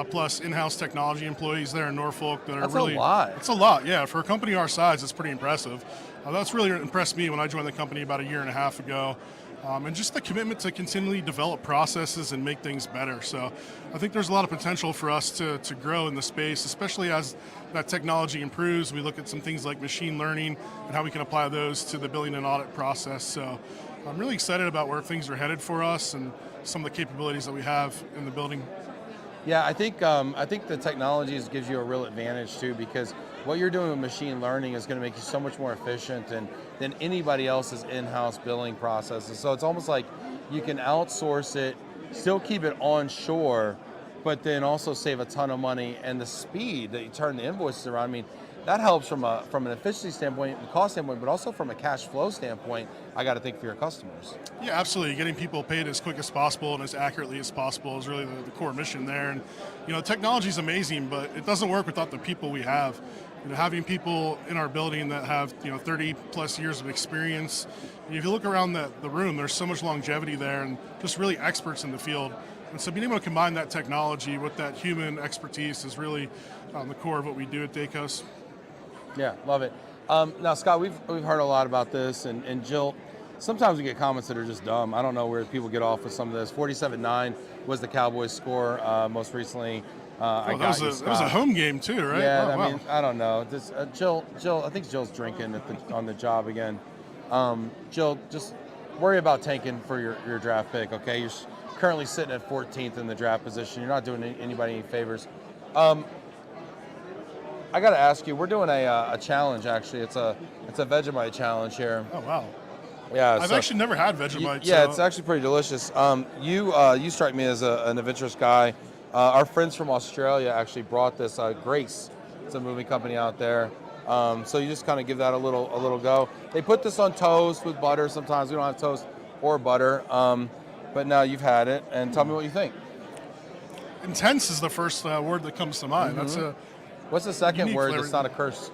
plus in-house technology employees there in Norfolk that are That's really. a lot. It's a lot, yeah. For a company our size, it's pretty impressive. That's really impressed me when I joined the company about a year and a half ago. And just the commitment to continually develop processes and make things better. So I think there's a lot of potential for us to grow in the space, especially as that technology improves. We look at some things like machine learning and how we can apply those to the billing and audit process. So I'm really excited about where things are headed for us and some of the capabilities that we have in the building. Yeah, I think the technology gives you a real advantage too, because what you're doing with machine learning is going to make you so much more efficient than anybody else's in-house billing processes. So it's almost like you can outsource it, still keep it onshore, but then also save a ton of money, and the speed that you turn the invoices around. I mean, that helps from an efficiency standpoint, and cost standpoint, but also from a cash flow standpoint. I got to think for your customers. Yeah, absolutely. Getting people paid as quick as possible and as accurately as possible is really the core mission there. And technology is amazing, but it doesn't work without the people we have. Having people in our building that have 30 plus years of experience. And if you look around the room, there's so much longevity there, and just really experts in the field. And so being able to combine that technology with that human expertise is really the core of what we do at Dacos. Yeah, love it. Now, Scott, we've heard a lot about this, and Jill, sometimes we get comments that are just dumb. I don't know where people get off with some of this. 47-9 was the Cowboys score most recently. That was a home game too, right? Yeah, wow. I mean, I don't know. This, Jill, I think Jill's drinking on the job again. Jill, just worry about tanking for your draft pick, okay? You're currently sitting at 14th in the draft position. You're not doing anybody any favors. I got to ask you, we're doing a challenge, actually. It's a Vegemite challenge here. Oh, wow. Yeah, I've actually never had Vegemite. Yeah, it's actually pretty delicious. You strike me as an adventurous guy. Our friends from Australia actually brought this, Grace. It's a moving company out there. So you just kind of give that a little go. They put this on toast with butter. Sometimes we don't have toast or butter. But now you've had it, and tell me what you think. Intense is the first word that comes to mind. Mm-hmm. What's the second word that's not a curse?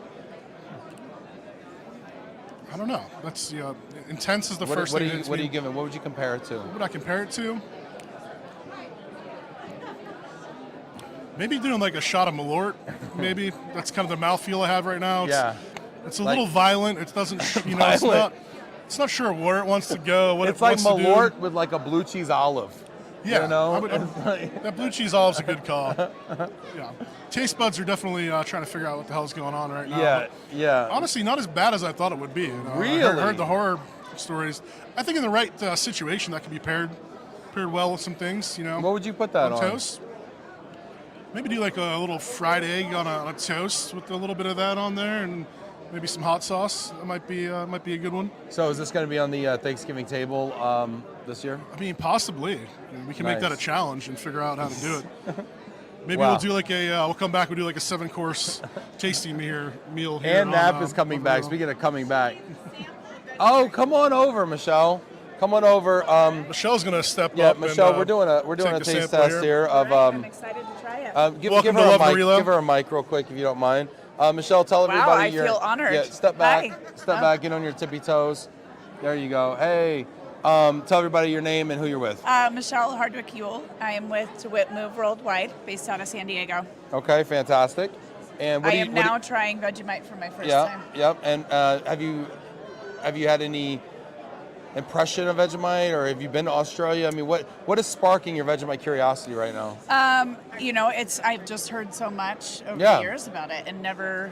I don't know. That's intense is the first thing. What are you giving? What would you compare it to? What would I compare it to? Maybe doing like a shot of Malort. Maybe that's kind of the mouthfeel I have right now. It's a little violent. It doesn't. It's not sure where it wants to go. What it's it like wants Malort to do. with like a blue cheese olive. Yeah, you that blue cheese olive's a good call. Yeah, taste buds are definitely trying to figure out what the hell's going on right now. Yeah. Honestly, not as bad as I thought it would be. Really? I heard the horror stories. I think in the right situation, that could be paired well with some things. What would you put that on? Toast. Maybe do like a little fried egg on a toast with a little bit of that on there, and maybe some hot sauce. That might be a good one. So is this going to be on the Thanksgiving table this year? I mean, possibly. We can make that a challenge and figure out how to do it. Maybe Wow. we'll do like we'll come back. We'll do like a 7-course tasting meal here. And Nap is coming back. Speaking of coming back. Oh, come on over, Michelle. Come on over. Michelle's gonna step up. Yeah, Michelle, we're doing a take taste sample test here of. I'm excited to try it. Give Welcome her to a mic. LOVE+RELO. Give her a mic real quick if you don't mind. Michelle, tell Wow, everybody I feel honored. Yeah, step back. Hi. Step back. Get on your tippy toes. There you go. Hey, tell everybody your name and who you're with. Michelle Hardwick-Ewell. I am with DeWitt Move Worldwide, based out of San Diego. Okay, fantastic. And I am now trying Vegemite for my first time. Yep. And have you had any impression of Vegemite, or have you been to Australia? I mean, what is sparking your Vegemite curiosity right now? I've just heard so much over the years about it and never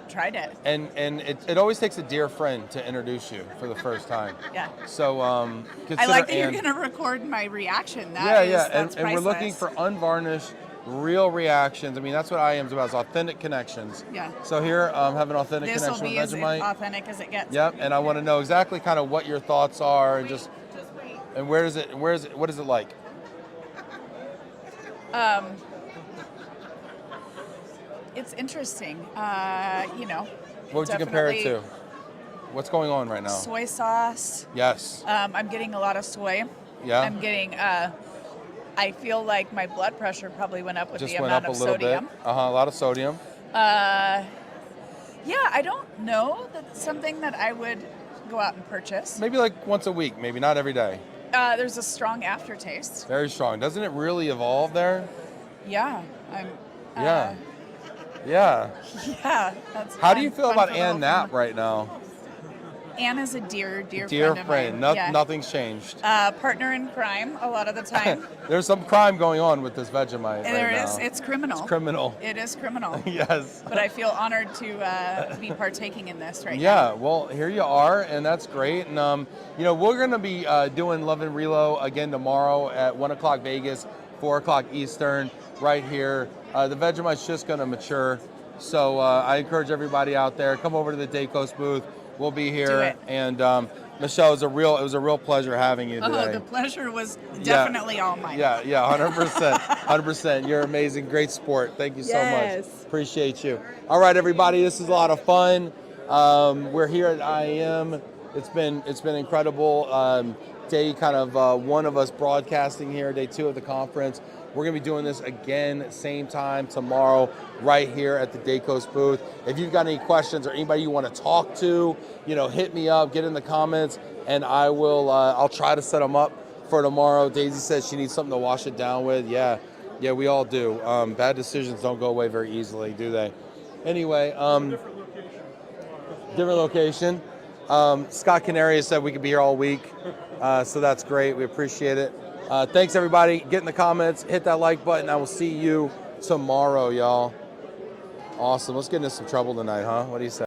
tried it. And it always takes a dear friend to introduce you for the first time. Yeah. So I like that you're going to record my reaction. That's and we're looking for unvarnished, real reactions. I mean, that's what IAM's about, is authentic connections. Yeah. So here, have an authentic This connection will be with as Vegemite. authentic as it gets. Yep, and I want to know exactly kind of what your thoughts are, and Just wait. and what is it like? It's interesting. What would you compare it to? What's going on right now? Soy sauce. Yes. I'm getting a lot of soy. Yeah. I'm getting. I feel like my blood pressure probably went up with Just the went amount up of a little sodium. bit. A lot of sodium. Yeah, I don't know. That's something that I would go out and purchase. Maybe like once a week, maybe not every day. There's a strong aftertaste. Very strong. Doesn't it really evolve there? Yeah, I'm. Yeah. Yeah. Yeah, that's. How do you fun- feel fun about for the whole Ann Knapp family. right now? Anne is a dear Dear friend of friend. mine. Yeah. Nothing's changed. Partner in crime a lot of the time. There's some crime going on with this Vegemite right There now. is. It's criminal. It's criminal. It is criminal. Yes. But I feel honored to be partaking in this right now. Yeah, well, here you are, and that's great. And we're going to be doing Love and Relo again tomorrow at 1 o'clock Vegas, 4 o'clock Eastern, right here. The Vegemite's just going to mature, so I encourage everybody out there, come over to the Dacos booth. We'll be here. Do it. And Michelle, it was a real pleasure having you today. Oh, the pleasure was definitely all mine. Yeah, 100%. 100%. You're amazing. Great sport. Thank you so much. Appreciate you. All right, everybody, this is a lot of fun. We're here at IAM. It's been incredible. Day kind of one of us broadcasting here, day 2 of the conference. We're going to be doing this again, same time tomorrow, right here at the Dacos booth. If you've got any questions or anybody you want to talk to, hit me up, get in the comments, and I'll try to set them up for tomorrow. Daisy says she needs something to wash it down with. Yeah, we all do. Bad decisions don't go away very easily, do they? Anyway, different location. Scott Canaria said we could be here all week, so that's great. We appreciate it. Thanks, everybody. Get in the comments, hit that like button. I will see you tomorrow, y'all. Awesome. Let's get into some trouble tonight, huh? What do you say?